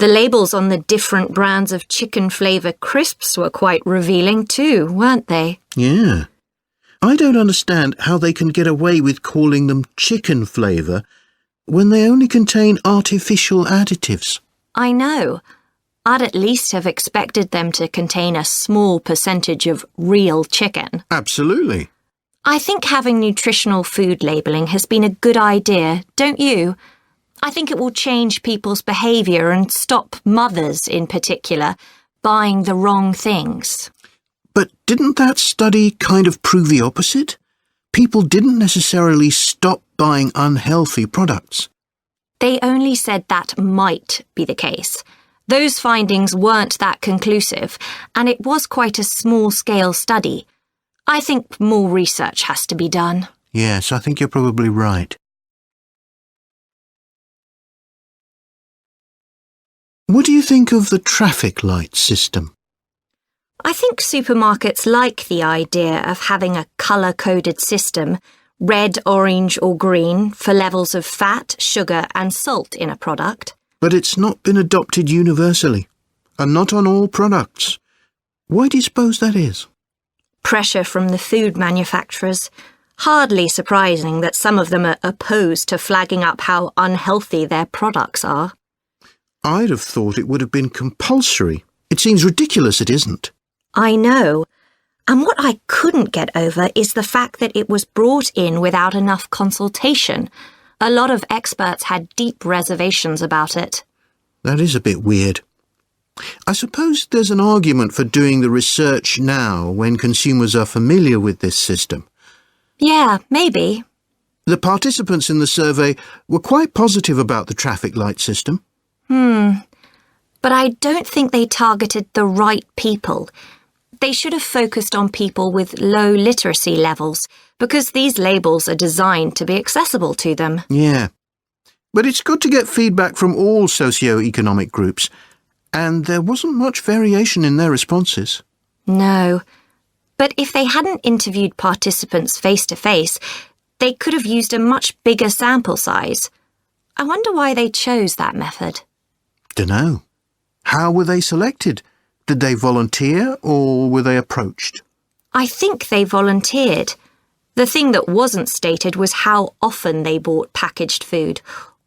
labels on the different brands of chicken flavour crisps were quite revealing too, weren't they? Yeah. I don't understand how they can get away with calling them chicken flavour when they only contain artificial additives. I know. I'd at least have expected them to contain a small percentage of real chicken. Absolutely. I think having nutritional food labelling has been a good idea, don't you? I think it will change people's behaviour and stop mothers, in particular, buying the wrong things. But didn't that study kind of prove the opposite? People didn't necessarily stop buying unhealthy products. They only said that might be the case. Those findings weren't that conclusive, and it was quite a small-scale study. I think more research has to be done. Yes, I think you're probably right. What do you think of the traffic light system? I think supermarkets like the idea of having a colour-coded system, red, orange or green, for levels of fat, sugar and salt in a product. But it's not been adopted universally, and not on all products. Why do you suppose that is? Pressure from the food manufacturers. Hardly surprising that some of them are opposed to flagging up how unhealthy their products are. I'd have thought it would have been compulsory. It seems ridiculous it isn't. I know. And what I couldn't get over is the fact that it was brought in without enough consultation. A lot of experts had deep reservations about it. That is a bit weird. I suppose there's an argument for doing the research now when consumers are familiar with this system. Yeah, maybe. The participants in the survey were quite positive about the traffic light system. But I don't think they targeted the right people. They should have focused on people with low literacy levels, because these labels are designed to be accessible to them. Yeah. But it's good to get feedback from all socio-economic groups, and there wasn't much variation in their responses. No. But if they hadn't interviewed participants face-to-face, they could have used a much bigger sample size. I wonder why they chose that method. Dunno. How were they selected? Did they volunteer or were they approached? I think they volunteered. The thing that wasn't stated was how often they bought packaged food.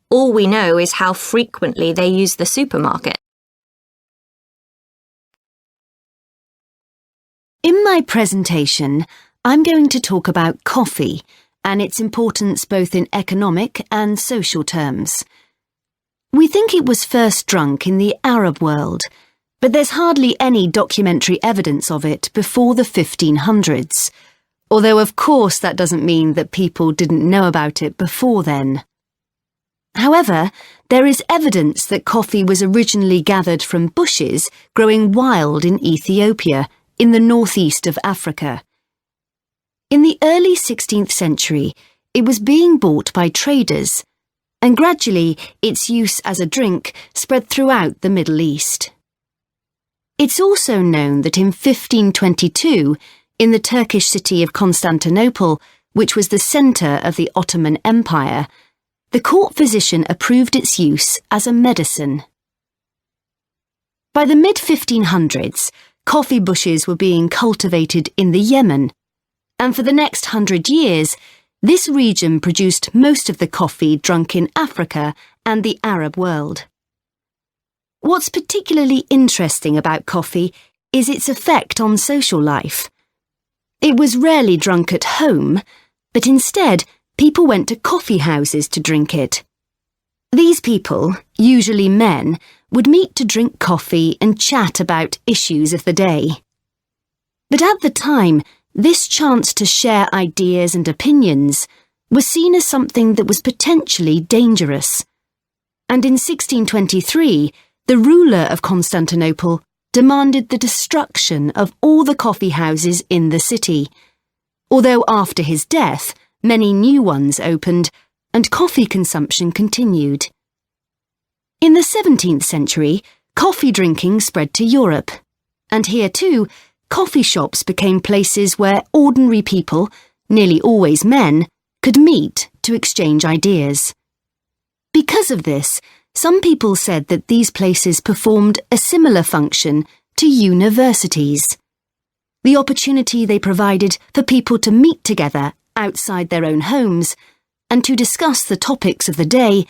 All we know is how frequently they used the supermarket. In my presentation, I'm going to talk about coffee and its importance both in economic and social terms. We think it was first drunk in the Arab world, but there's hardly any documentary evidence of it before the 1500s, although of course that doesn't mean that people didn't know about it before then. However, there is evidence that coffee was originally gathered from bushes growing wild in Ethiopia, in the northeast of Africa. In the early 16th century, it was being bought by traders, and gradually its use as a drink spread throughout the Middle East. It's also known that in 1522, in the Turkish city of Constantinople, which was the centre of the Ottoman Empire, the court physician approved its use as a medicine. By the mid-1500s, coffee bushes were being cultivated in the Yemen, and for the next 100 years, this region produced most of the coffee drunk in Africa and the Arab world. What's particularly interesting about coffee is its effect on social life. It was rarely drunk at home, but instead people went to coffee houses to drink it. These people, usually men, would meet to drink coffee and chat about issues of the day. But at the time, this chance to share ideas and opinions was seen as something that was potentially dangerous. And in 1623, the ruler of Constantinople demanded the destruction of all the coffee houses in the city, although after his death, many new ones opened and coffee consumption continued. In the 17th century, coffee drinking spread to Europe, and here too, coffee shops became places where ordinary people, nearly always men, could meet to exchange ideas. Because of this, some people said that these places performed a similar function to universities. The opportunity they provided for people to meet together outside their own homes and to discuss the topics of the day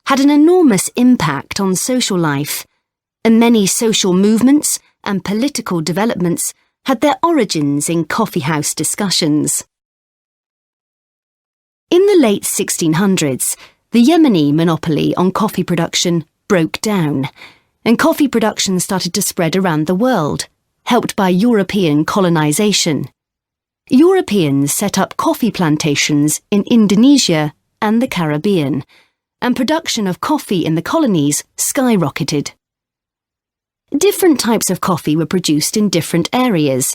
had an enormous impact on social life, and many social movements and political developments had their origins in coffeehouse discussions. In the late 1600s, the Yemeni monopoly on coffee production broke down, and coffee production started to spread around the world, helped by European colonization. Europeans set up coffee plantations in Indonesia and the Caribbean, and production of coffee in the colonies skyrocketed. Different types of coffee were produced in different areas,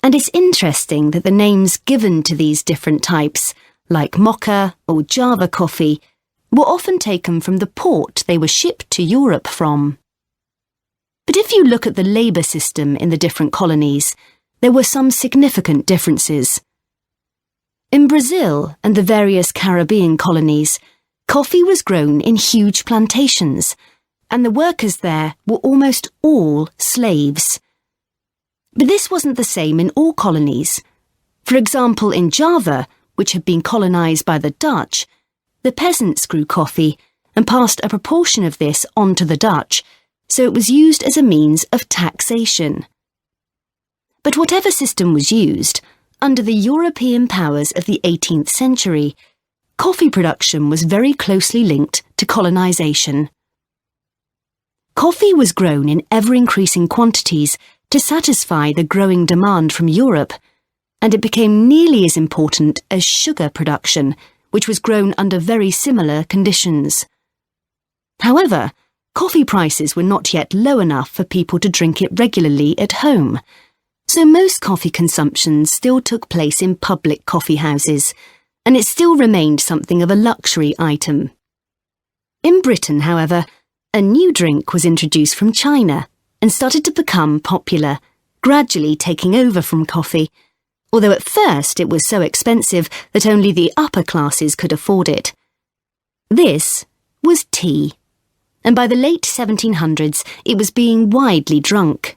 and it's interesting that the names given to these different types, like Mocha or Java coffee, were often taken from the port they were shipped to Europe from. But if you look at the labour system in the different colonies, there were some significant differences. In Brazil and the various Caribbean colonies, coffee was grown in huge plantations, and the workers there were almost all slaves. But this wasn't the same in all colonies. For example, in Java, which had been colonised by the Dutch, the peasants grew coffee and passed a proportion of this on to the Dutch, so it was used as a means of taxation. But whatever system was used, under the European powers of the 18th century, coffee production was very closely linked to colonisation. Coffee was grown in ever-increasing quantities to satisfy the growing demand from Europe, and it became nearly as important as sugar production, which was grown under very similar conditions. However, coffee prices were not yet low enough for people to drink it regularly at home, so most coffee consumption still took place in public coffee houses, and it still remained something of a luxury item. In Britain, however, a new drink was introduced from China and started to become popular, gradually taking over from coffee, although at first it was so expensive that only the upper classes could afford it. This was tea, and by the late 1700s it was being widely drunk.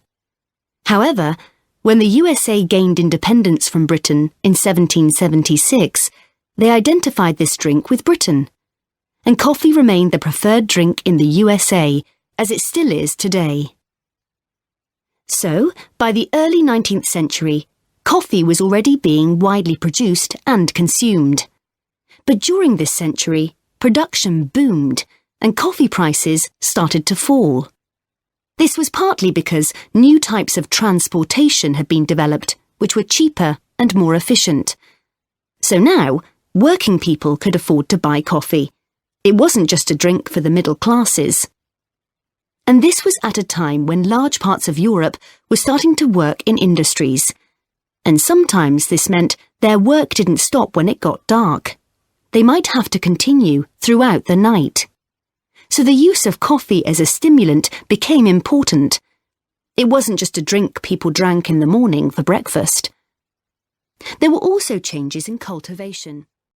However, when the USA gained independence from Britain in 1776, they identified this drink with Britain, and coffee remained the preferred drink in the USA, as it still is today. So, by the early 19th century, coffee was already being widely produced and consumed. But during this century, production boomed and coffee prices started to fall. This was partly because new types of transportation had been developed, which were cheaper and more efficient. So now, working people could afford to buy coffee. It wasn't just a drink for the middle classes. And this was at a time when large parts of Europe were starting to work in industries. And sometimes this meant their work didn't stop when it got dark. They might have to continue throughout the night. So the use of coffee as a stimulant became important. It wasn't just a drink people drank in the morning for breakfast. There were also changes in cultivation.